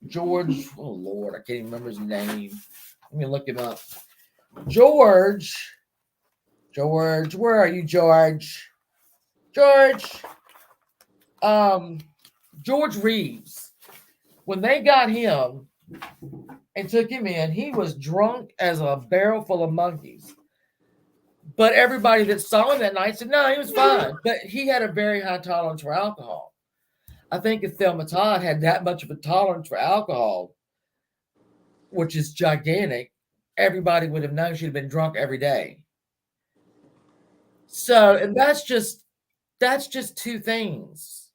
George, oh Lord, I can't even remember his name. Let me look him up. George, where are you, George? George Reeves. When they got him and took him in, he was drunk as a barrel full of monkeys. But everybody that saw him that night said, no, he was fine. But he had a very high tolerance for alcohol. I think if Thelma Todd had that much of a tolerance for alcohol, which is gigantic, everybody would have known she'd have been drunk every day. So, and that's just two things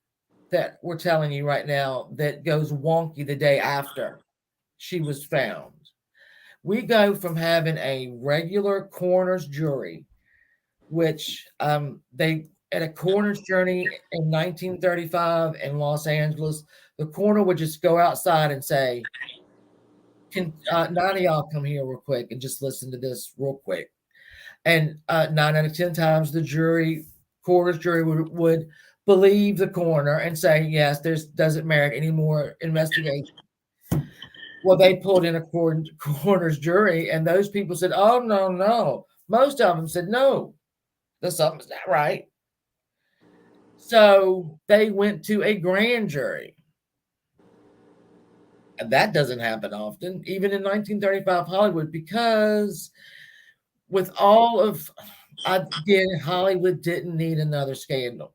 that we're telling you right now that goes wonky the day after she was found. We go from having a regular coroner's jury, which they at a coroner's jury in 1935 in Los Angeles, the coroner would just go outside and say, can none of y'all come here real quick and just listen to this real quick. And 9 out of 10 times the coroner's jury would believe the coroner and say, yes, doesn't merit any more investigation. Well, they pulled in a coroner's jury and those people said, oh, no. Most of them said, no, something's not right. So they went to a grand jury. And that doesn't happen often, even in 1935 Hollywood, because with all of, again, Hollywood didn't need another scandal.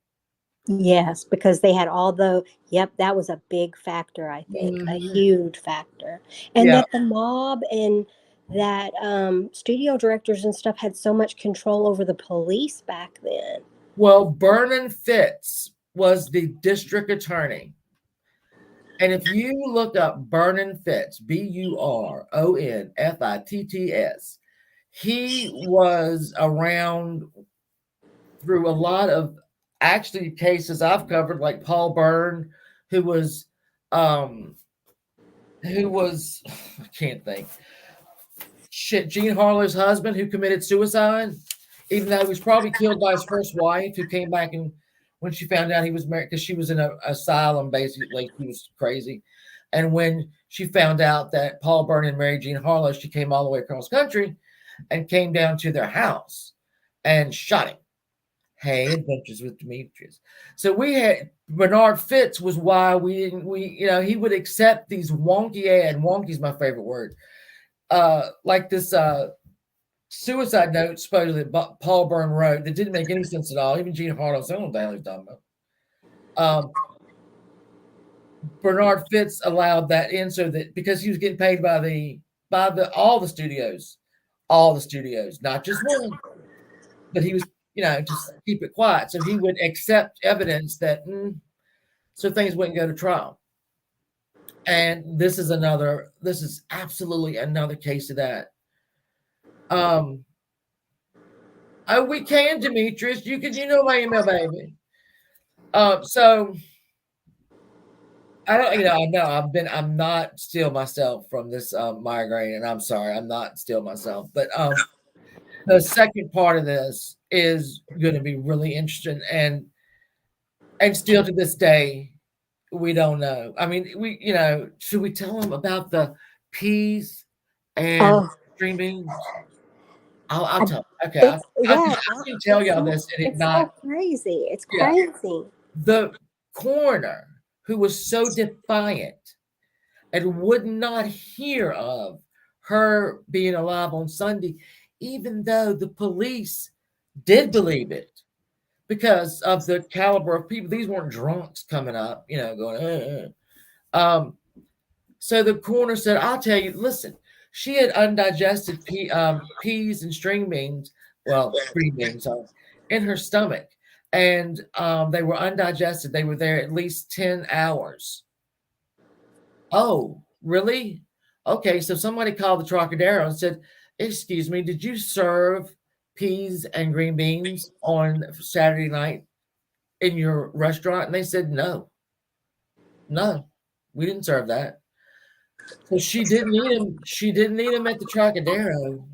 Yes, because they had that was a big factor, I think, a huge factor. And that the mob and that studio directors and stuff had so much control over the police back then. Well, Vernon Fitts was the district attorney. And if you look up Vernon Fitts, Burronfitts, He was around through a lot of actually cases I've covered, like Paul Byrne, who was um I can't think. Shit, Jean Harlow's husband who committed suicide, even though he was probably killed by his first wife, who came back and when she found out he was married, because she was in an asylum, basically, he was crazy. And when she found out that Paul Byrne had married Jean Harlow, she came all the way across country and came down to their house and shot him. Hey, Adventures with Demetrius. So we had Bernard Fitz was why we didn't he would accept these wonky and wonky's my favorite word. Like this suicide note supposedly that Paul Byrne wrote that didn't make any sense at all. Even Gene Harlow said, "I don't know what he's talking about." Bernard Fitz allowed that in so that because he was getting paid by all the studios, not just one, but he was just keep it quiet. So he would accept evidence that so things wouldn't go to trial. And this is absolutely another case of that. Oh, we can, Demetrius. You my email, baby. So I don't, I know I'm not still myself from this migraine, and I'm sorry, I'm not still myself. But the second part of this is going to be really interesting, and still to this day, we don't know. I mean, should we tell them about the peas and string beans? I'll tell. Okay, I can tell y'all this, and it's so crazy. It's crazy. The coroner, who was so defiant and would not hear of her being alive on Sunday, even though the police did believe it because of the caliber of people. These weren't drunks coming up, going. So the coroner said, "I'll tell you. Listen, she had undigested peas and string beans. Well, string beans in her stomach." And they were undigested. They were there at least 10 hours. Oh, really? Okay, so somebody called the Trocadero and said, "Excuse me, did you serve peas and green beans on Saturday night in your restaurant?" And they said, "No, we didn't serve that." So she didn't eat them. She didn't eat them at the Trocadero.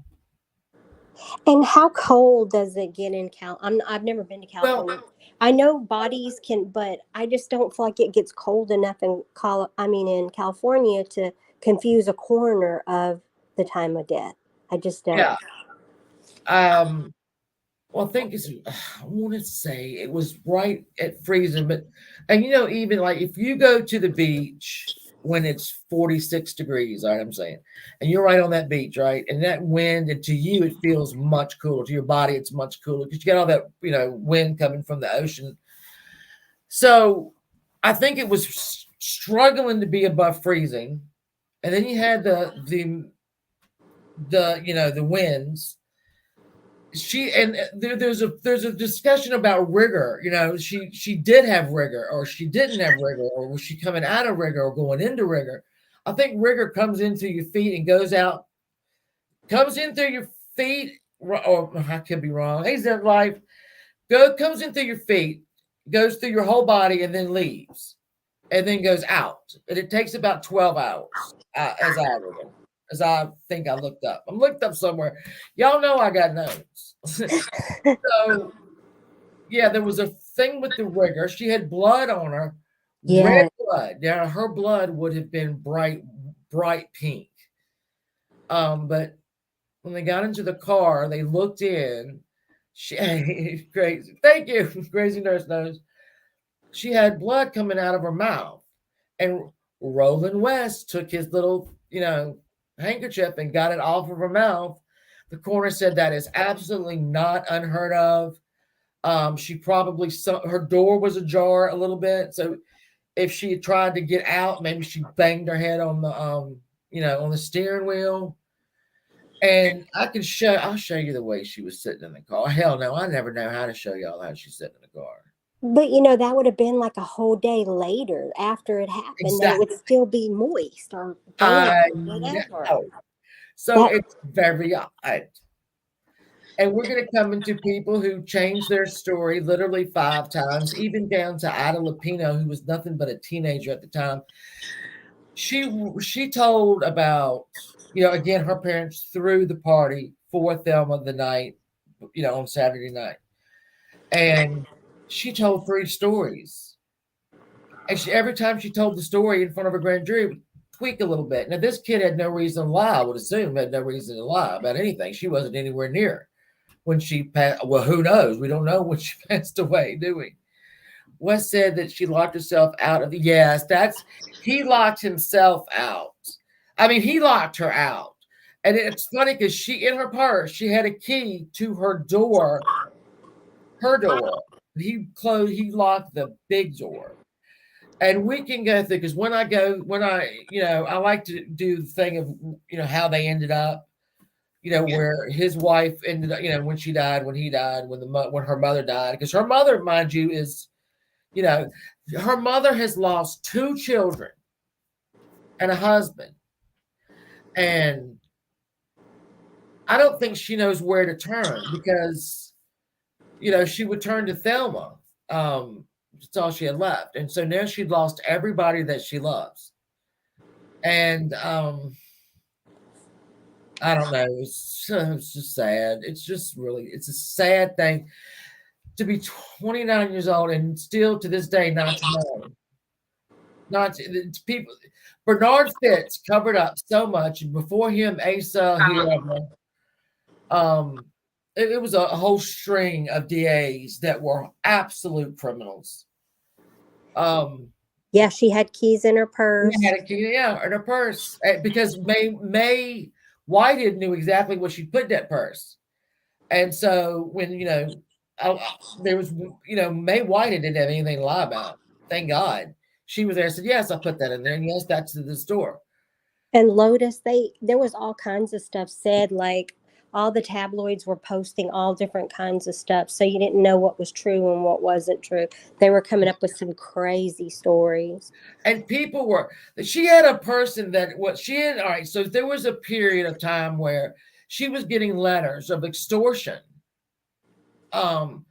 And how cold does it get in I've never been to California. Well, I know bodies can, but I just don't feel like it gets cold enough in California to confuse a coroner of the time of death. I just don't. yeah. Well, I think I want to say it was right at freezing, but even like if you go to the beach when it's 46 degrees, all right, I'm saying, and you're right on that beach, right, and that wind, and to you it feels much cooler. To your body, it's much cooler because you got all that wind coming from the ocean. So I think it was struggling to be above freezing, and then you had the winds. There's a discussion about rigor. She did have rigor, or she didn't have rigor, or was she coming out of rigor or going into rigor? I think rigor comes into your feet and goes out, comes in through your feet, or I could be wrong. Hey, that life comes in through your feet, goes through your whole body, and then leaves, and then goes out. And it takes about 12 hours, as I think I looked up. I'm looked up somewhere. Y'all know I got notes. So, yeah, there was a thing with the rigor. She had blood on her, red blood. Now, her blood would have been bright pink. But when they got into the car, they looked in. Crazy. Thank you, crazy nurse knows. She had blood coming out of her mouth, and Roland West took his little, handkerchief and got it off of her mouth. The coroner said that is absolutely not unheard of. She probably her door was ajar a little bit, so if she had tried to get out, maybe she banged her head on the on the steering wheel. And I'll show you the way she was sitting in the car. Hell no, I never know how to show y'all how she's sitting in the car. But that would have been like a whole day later after it happened. Exactly. That it would still be moist or whatever. So it's very odd. And we're going to come into people who changed their story literally 5 times, even down to Ida Lupino, who was nothing but a teenager at the time. She told about, again, her parents threw the party for Thelma the night, on Saturday night. And she told 3 stories. And every time she told the story in front of a grand jury, it would tweak a little bit. Now, this kid had no reason to lie, I would assume, had no reason to lie about anything. She wasn't anywhere near when she passed. Well, who knows? We don't know when she passed away, do we? Wes said that she locked herself out of the. Yes, he locked himself out. I mean, he locked her out. And it's funny because in her purse, she had a key to her door. He locked the big door. And we can go through, because I like to do the thing of, how they ended up, where his wife ended up, when she died, when he died, when her mother died. Because her mother, mind you, is, her mother has lost 2 children and a husband. And I don't think she knows where to turn, because, she would turn to Thelma. That's all she had left. And so now she'd lost everybody that she loves. And I don't know. It's just sad. It's a sad thing to be 29 years old and still to this day not to know. People. Bernard Fitz covered up so much, and before him, Asa, whoever. It was a whole string of DAs that were absolute criminals. Yeah, she had keys in her purse. She had a key, in her purse, because May Whited knew exactly what she put in that purse. And so when, there was, May Whited didn't have anything to lie about. Thank God. She was there and said, yes, I put that in there. And yes, that's to the store. And Lotus, there was all kinds of stuff said, like all the tabloids were posting all different kinds of stuff. So you didn't know what was true and what wasn't true. They were coming up with some crazy stories. And she had a person that all right. So there was a period of time where she was getting letters of extortion. And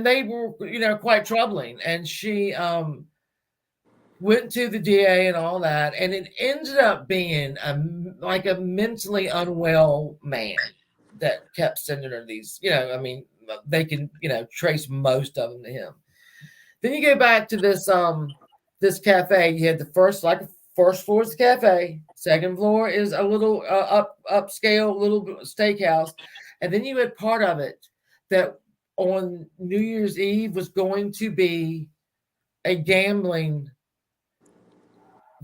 they were, quite troubling. And she, went to the DA and all that, and it ended up being like a mentally unwell man that kept sending her these, they can, trace most of them to him. Then you go back to this cafe. You had the first floor is the cafe, second floor is a little upscale little steakhouse, and then you had part of it that on New Year's Eve was going to be a gambling,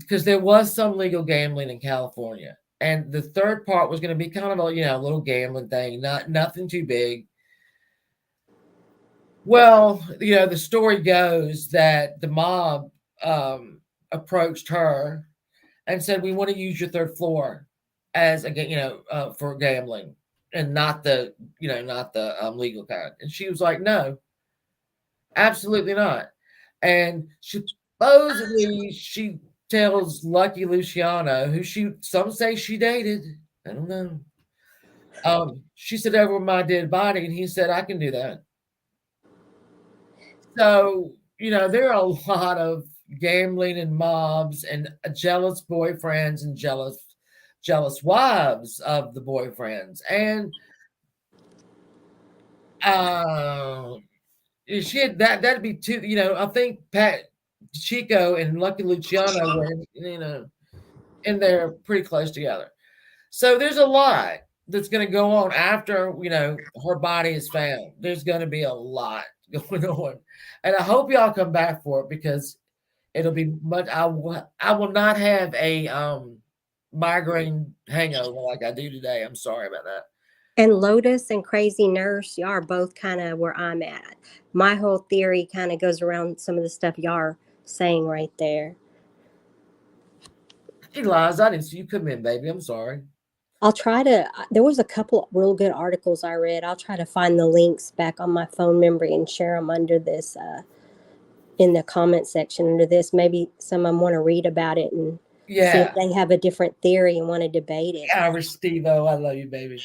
because there was some legal gambling in California. And the third part was going to be kind of a, little gambling thing, nothing too big. Well, the story goes that the mob approached her and said, we want to use your third floor as for gambling, and not the legal kind. And she was like, no, absolutely not. And supposedly she tells Lucky Luciano, who some say she dated. I don't know. She said, over my dead body, and he said, I can do that. So, there are a lot of gambling and mobs and jealous boyfriends and jealous wives of the boyfriends. And she had that'd be two, I think Pat Chico and Lucky Luciano were, in there pretty close together. So there's a lot that's going to go on after, her body is found. There's going to be a lot going on. And I hope y'all come back for it, because it'll be much. I will not have a migraine hangover like I do today. I'm sorry about that. And Lotus and Crazy Nurse, y'all are both kind of where I'm at. My whole theory kind of goes around some of the stuff y'all are saying right there. Hey, Liz, I didn't see you come in, baby. I'm sorry. I'll try to, there was a couple real good articles I read. I'll try to find the links back on my phone memory and share them under this, in the comment section under this. Maybe some of them want to read about it and see if they have a different theory and want to debate it. Irish Steve-O, I love you, baby.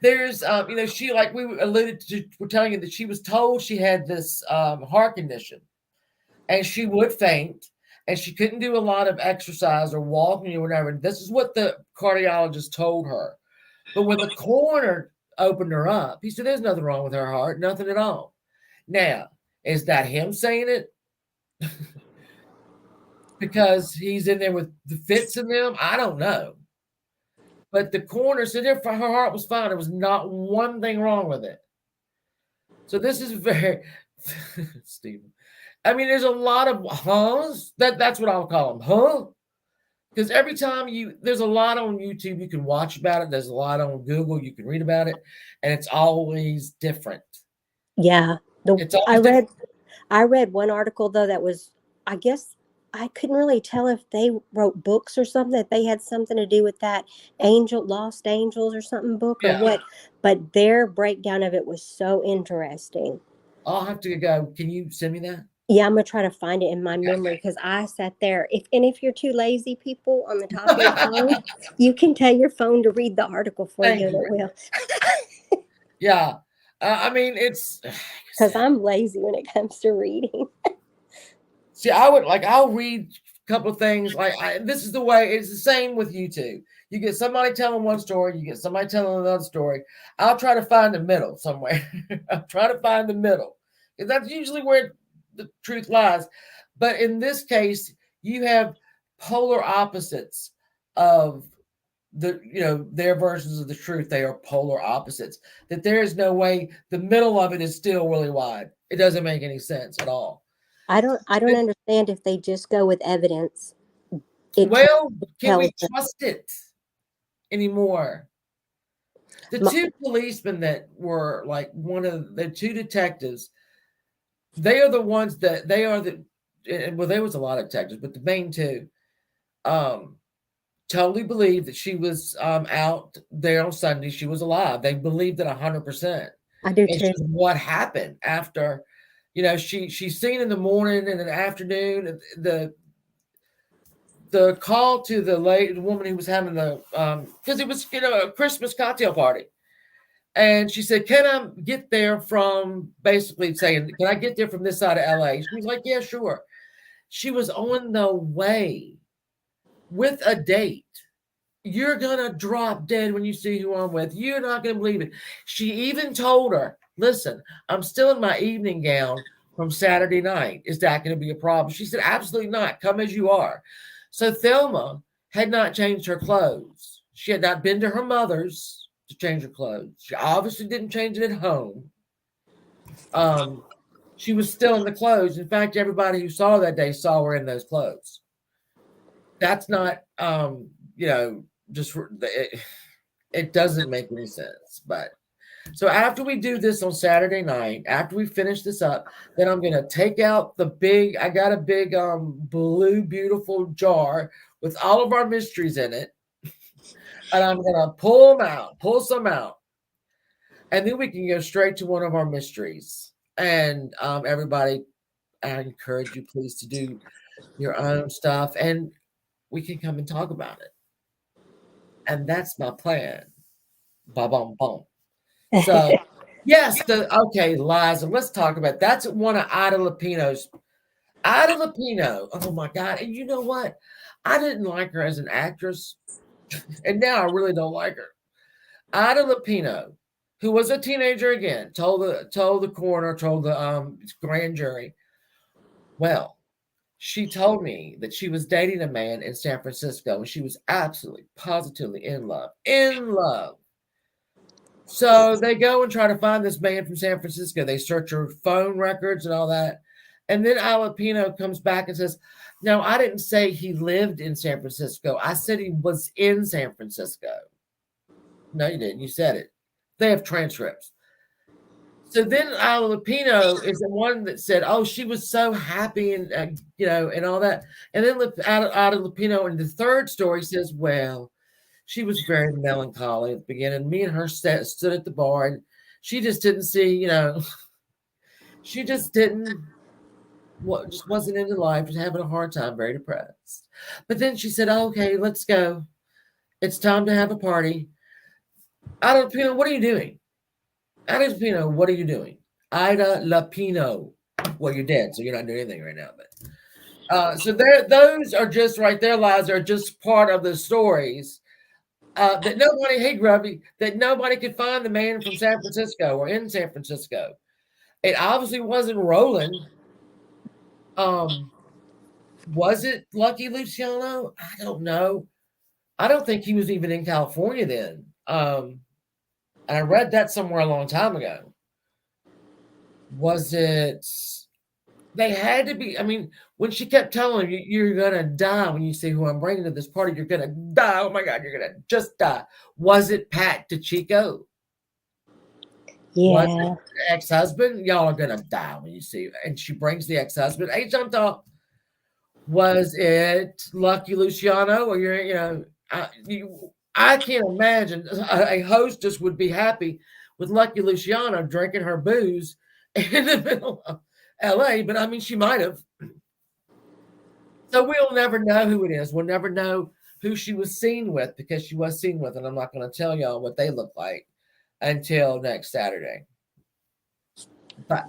there's she, like we alluded to, we're telling you that she was told she had this heart condition, and she would faint, and she couldn't do a lot of exercise or walking or whatever. This is what the cardiologist told her. But when the coroner opened her up, he said there's nothing wrong with her heart, nothing at all. Now, is that him saying it because he's in there with the fits in them? I don't know. But the coroner said her heart was fine. There was not one thing wrong with it. So this is very, Stephen. I mean, there's a lot of huhs. That's what I'll call them, huh? Because every time there's a lot on YouTube you can watch about it. There's a lot on Google you can read about it, and it's always different. Yeah, It's always different. I read one article though that was, I guess I couldn't really tell if they wrote books or something, that they had something to do with that Lost Angels or something book or what, but their breakdown of it was so interesting. I'll have to go. Can you send me that? Yeah, I'm gonna try to find it in my memory, because I sat there. If you're too lazy, people, on the top of your phone, you can tell your phone to read the article for you, and it will. Yeah, I mean, it's because I'm lazy when it comes to reading. See, I'll read a couple of things. This is the way. It's the same with YouTube. You get somebody telling one story, you get somebody telling another story. I'll try to find the middle somewhere. I'll try to find the middle, because that's usually where the truth lies. But in this case, you have polar opposites of their versions of the truth. They are polar opposites. That there is no way the middle of it is still really wide. It doesn't make any sense at all. I don't understand if they just go with evidence. Can we trust it anymore? The two policemen that were like one of the two detectives, they are the ones that there was a lot of detectives, but the main two totally believed that she was out there on Sunday. She was alive. They believed it 100%. I do too. What happened after, she's seen in the morning and in the afternoon, the call to the woman who was having the because it was a Christmas cocktail party, and she said, "Can I get there from?" Basically saying, "Can I get there from this side of LA?" She was like, "Yeah, sure." She was on the way with a date. You're gonna drop dead when you see who I'm with. You're not gonna believe it. She even told her, "Listen, I'm still in my evening gown from Saturday night. Is that going to be a problem?" She said, "Absolutely not. Come as you are." So Thelma had not changed her clothes. She had not been to her mother's to change her clothes. She obviously didn't change it at home. She was still in the clothes. In fact, everybody who saw her that day saw her in those clothes. That's not, it doesn't make any sense. But so after we do this on Saturday night, after we finish this up, then I'm going to take out I got a big blue, beautiful jar with all of our mysteries in it. And I'm going to pull some out. And then we can go straight to one of our mysteries. And everybody, I encourage you, please, to do your own stuff. And we can come and talk about it. And that's my plan. Ba-bum-bum. So, yes, okay, Liza, let's talk about that's one of Ida Lupino's. Ida Lupino, oh my God. And you know what? I didn't like her as an actress, and now I really don't like her. Ida Lupino, who was a teenager again, told the coroner, told the grand jury. Well, she told me that she was dating a man in San Francisco, and she was absolutely, positively in love. In love. So they go and try to find this man from San Francisco. They search her phone records and all that. And then Alapino comes back and says, "No, I didn't say he lived in San Francisco. I said he was in San Francisco." No, you didn't. You said it. They have transcripts. So then Alapino is the one that said, "Oh, she was so happy and and all that." And then Alapino in the third story says, "Well, she was very melancholy at the beginning. Me and her stood at the bar, and she just didn't see, she just just wasn't into life, just having a hard time, very depressed. But then she said, "Oh, okay, let's go. It's time to have a party." Ida Lupino, what are you doing? Ida Lupino, what are you doing? Ida Lupino. Well, you're dead, so you're not doing anything right now. But so there, those are just right there. Lies are just part of the stories that nobody. Hey, Grubby, that nobody could find the man from San Francisco or in San Francisco. It obviously wasn't Roland. Was it Lucky Luciano? I don't know. I don't think he was even in California then. And I read that somewhere a long time ago. Was it? They had to be. I mean, when she kept telling him, "You're gonna die when you see who I'm bringing to this party. You're gonna die. Oh my God, you're gonna just die." Was it Pat DeChico? Was it Yeah. ex-husband? Y'all are gonna die when you see. And she brings the ex-husband. Hey, jumped off. Was it Lucky Luciano? Or I can't imagine a hostess would be happy with Lucky Luciano drinking her booze in the middle of LA, but I mean, she might have. So we'll never know who it is. We'll never know who she was seen with because she was seen with, and I'm not going to tell y'all what they look like until next Saturday. But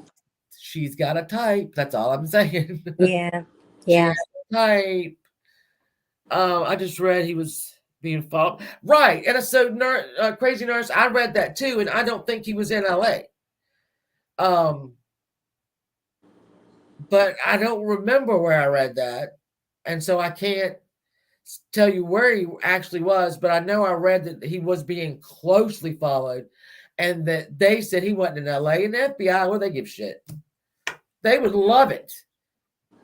she's got a type. That's all I'm saying. Yeah. She Yeah. has a type. I just read he was being followed. Right. And so Crazy Nurse, I read that too, and I don't think he was in LA. But I don't remember where I read that. And so I can't tell you where he actually was, but I know I read that he was being closely followed and that they said he wasn't in LA, and the FBI, well, they give shit. They would love it.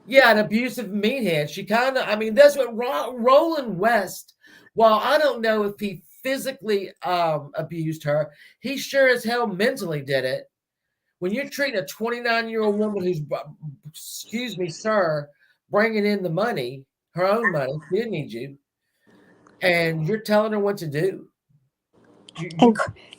Yeah, an abusive meathead. She kind of, I mean, that's what Roland West, while I don't know if he physically abused her, he sure as hell mentally did it. When you're treating a 29-year-old woman who's, excuse me, sir, bringing in the money, her own money, she didn't need you, and you're telling her what to do.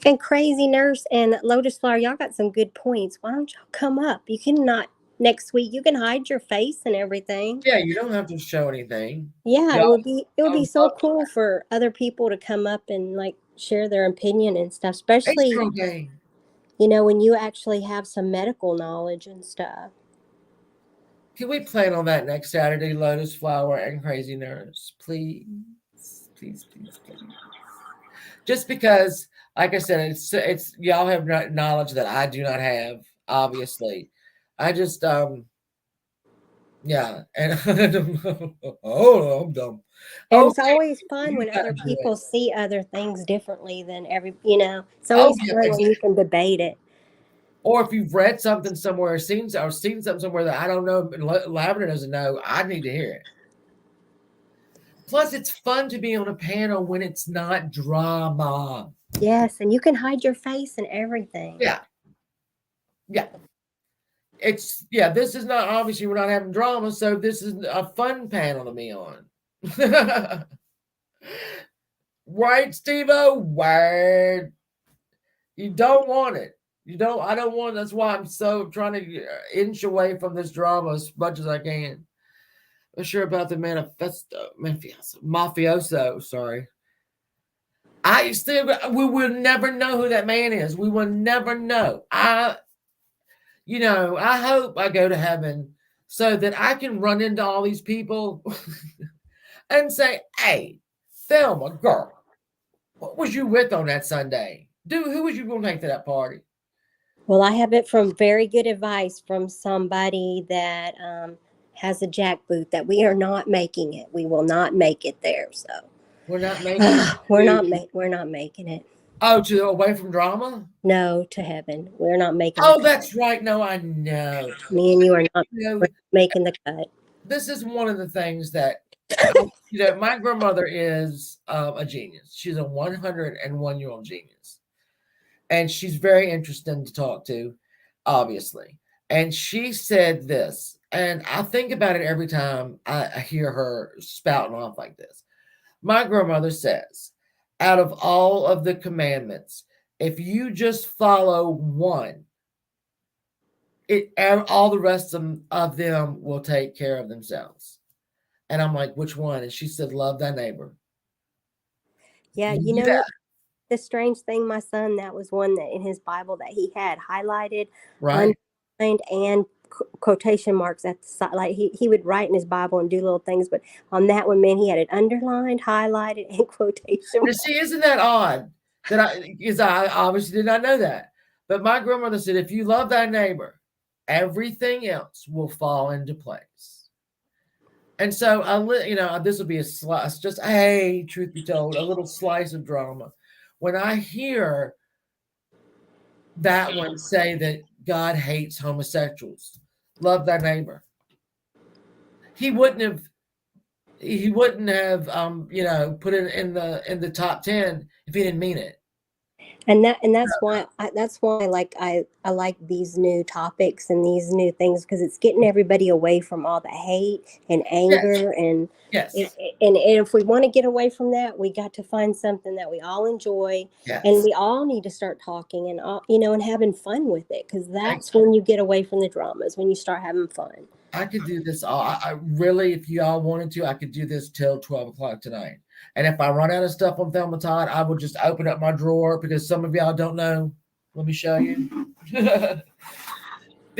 And Crazy Nurse and Lotus Flower, y'all got some good points. Why don't y'all come up? You can not next week. You can hide your face and everything. Yeah, you don't have to show anything. Yeah, Y'all, it would I be would so love to. cool for other people to come up and like share their opinion and stuff, Hey, especially Strong Gang. when you actually have some medical knowledge and stuff. Can we plan on that next Saturday, Lotus Flower and Crazy Nurse? Please, please, please, please. Just because, like I said, it's y'all have knowledge that I do not have. Obviously, I just yeah, and oh, I'm dumb. And it's Okay, always fun you when gotta other do it. people see other things differently than it's Oh always yeah, fun when exactly. you can debate it. Or if you've read something somewhere, or seen something somewhere that I don't know, and Lavender doesn't know, I need to hear it. Plus, it's fun to be on a panel when it's not drama. Yes, and you can hide your face and everything. Yeah, yeah. This is not, obviously we're not having drama, so this is a fun panel to be on. Right, Steve-O? Word. You don't want it. You don't. I don't want. That's why I'm so trying to inch away from this drama as much as I can. I'm sure about the mafioso. Sorry. We will never know who that man is. We will never know. I hope I go to heaven so that I can run into all these people and say, "Hey, Thelma, girl, what was you with on that Sunday? Dude, who was you going to take to that party?" Well, I have it from very good advice from somebody that has a jackboot that we are not making it. We will not make it there. So We're not making it we're not making it. to away from drama. No to heaven. We're not making the Oh, cut. that's right. No, I know. Me and you are not You know, we're not making the cut. this is one of the things that my grandmother is a genius. She's a 101-year-old genius, and she's very interesting to talk to, obviously. And she said this, and I think about it every time I hear her spouting off like this. My grandmother says, out of all of the commandments, if you just follow one, all the rest of them will take care of themselves. And I'm like, which one? And she said, love thy neighbor. Yeah, You do that. the strange thing, my son, that was one that in his Bible that he had highlighted, Right. underlined, and quotation marks at the side. Like he would write in his Bible and do little things, but on that one, man, he had it underlined, highlighted, and quotation And marks. see, isn't that odd? Because I obviously did not know that. But my grandmother said, if you love thy neighbor, everything else will fall into place. And so this will be a slice, just hey, truth be told, a little slice of drama. When I hear that one say that God hates homosexuals, love thy neighbor, he wouldn't have put it in the top 10 if he didn't mean it. And that's why I like these new topics and these new things, because it's getting everybody away from all the hate and Yes. anger and Yes. and if we want to get away from that, we got to find something that we all enjoy, and Yes. we all need to start talking and all, and having fun with it, because that's Exactly. when you get away from the dramas, when you start having fun. I could do this all. I really, if you all wanted to, I could do this till 12 o'clock tonight. And if I run out of stuff on Thelma Todd, I will just open up my drawer, because some of y'all don't know. Let me show you. The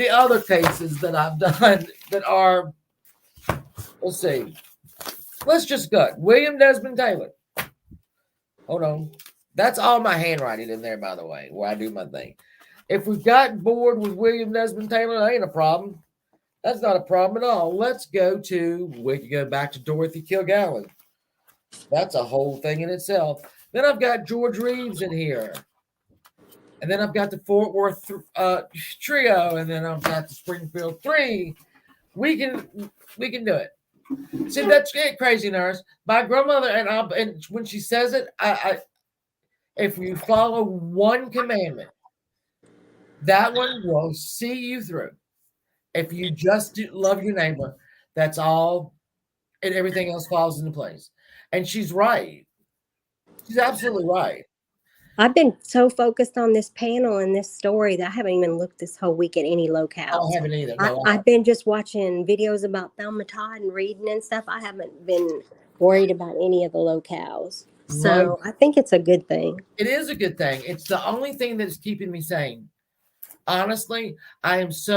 other cases that I've done that are, let's see. Let's just go. William Desmond Taylor. Hold on. That's all my handwriting in there, by the way, where I do my thing. If we got bored with William Desmond Taylor, that ain't a problem. That's not a problem at all. We can go back to Dorothy Kilgallen. That's a whole thing in itself. Then I've got George Reeves in here. And then I've got the Fort Worth trio. And then I've got the Springfield 3. We can do it. See, that's crazy, nurse. My grandmother and when she says it, if you follow one commandment, that one will see you through. If you just love your neighbor, that's all, and everything else falls into place. And she's right. She's absolutely right. I've been so focused on this panel and this story that I haven't even looked this whole week at any Oh, I locales. haven't either. No, I've been just watching videos about Thelma Todd and reading and stuff. I haven't been worried about any of the locales. no, So I think it's a good thing. it is a good thing. It's the only thing that's keeping me sane. Honestly, I just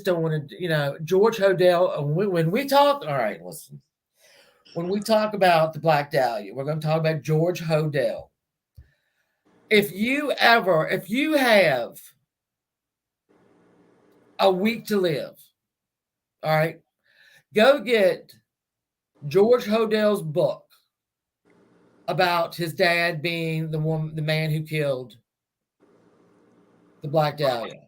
don't want to, George Hodel, when we talk, all right, listen. When we talk about the Black Dahlia, we're going to talk about George Hodel. If you have a week to live, all right, go get George Hodel's book about his dad being the man who killed the Black Dahlia,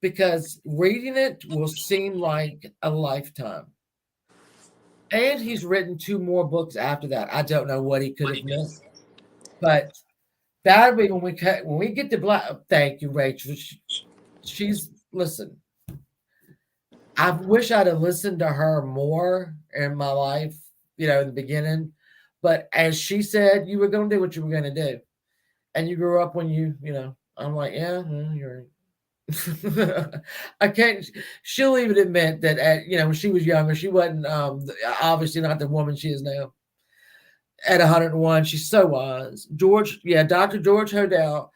because reading it will seem like a lifetime. And he's written 2 more books after that. I don't know what he could have missed, but that'll be when we get to Black. Thank you, Rachel. She's listen. I wish I'd have listened to her more in my life, in the beginning. But as she said, you were going to do what you were going to do, and you grew up when I'm like, yeah, you're right. I can't. She'll even admit that when she was younger, she wasn't obviously not the woman she is now. At 101, she's so wise. Dr. George Hodel.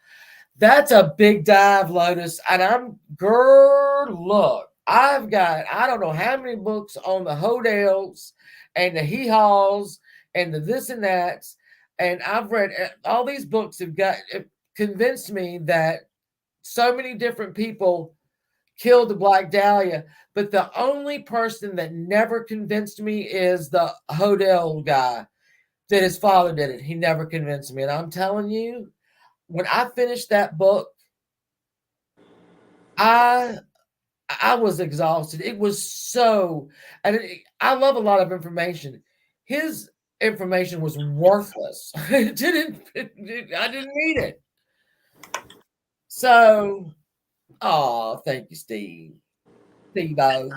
That's a big dive, Lotus. And look, I've got, I don't know how many books on the Hodels and the hee-haws and the this and that's. And I've read all these books it convinced me that so many different people killed the Black Dahlia. But the only person that never convinced me is the Hodel guy, that his father did it. He never convinced me. And I'm telling you, when I finished that book, I was exhausted. It was so, and I love a lot of information. His information was worthless. I didn't need it. So, thank you, Steve-O.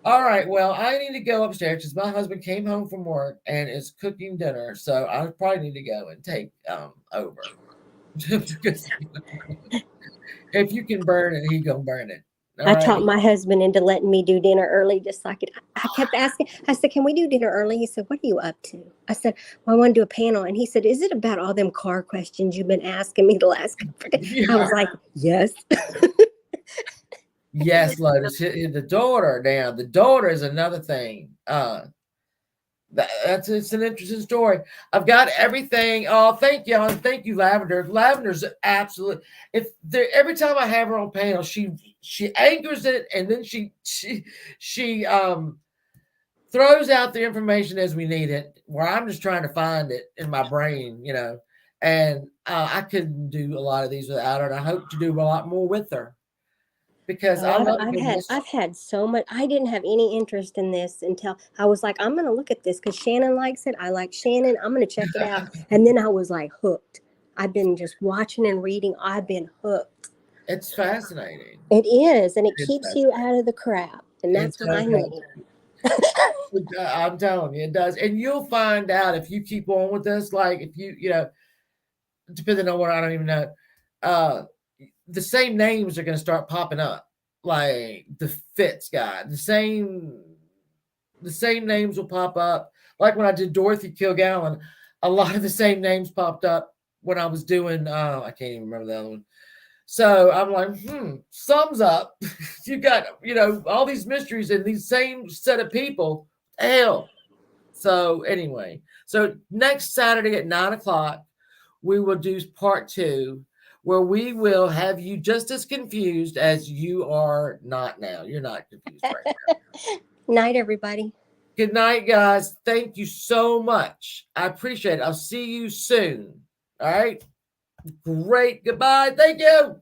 All right, well, I need to go upstairs because my husband came home from work and is cooking dinner. So I probably need to go and take over. If you can burn it, he gonna burn it. I talked my husband into letting me do dinner early, just so I kept asking. I said, "Can we do dinner early?" He said, "What are you up to?" I said, "Well, I want to do a panel." And he said, "Is it about all them car questions you've been asking me the last couple of days?" Yeah. I was like, "Yes." Yes, Lotus. The daughter now. The daughter is another thing. It's an interesting story. I've got everything. Oh, thank you, thank you, Lavender. Lavender's absolute. Every time I have her on panel, she anchors it, and then she throws out the information as we need it. Where I'm just trying to find it in my brain, and I couldn't do a lot of these without her, and I hope to do a lot more with her. Because I've had so much. I didn't have any interest in this until I was like, I'm going to look at this because Shannon likes it. I like Shannon. I'm going to check it out. And then I was like hooked. I've been just watching and reading. I've been hooked. It's fascinating. It is, and it keeps you out of the crap, and that's what I need. I'm telling you, it does. And you'll find out if you keep on with this. Like if you depending on what, I don't even know. The same names are going to start popping up, like the Fitz guy. The same names will pop up. Like when I did Dorothy Kilgallen, a lot of the same names popped up when I was doing. I can't even remember the other one. So I'm like, sums up. You got all these mysteries and these same set of people. Hell. So anyway, next Saturday at 9:00, we will do part 2. Where we will have you just as confused as you are not now. You're not confused right now. Night, everybody. Good night, guys. Thank you so much. I appreciate it. I'll see you soon. All right. Great. Goodbye. Thank you.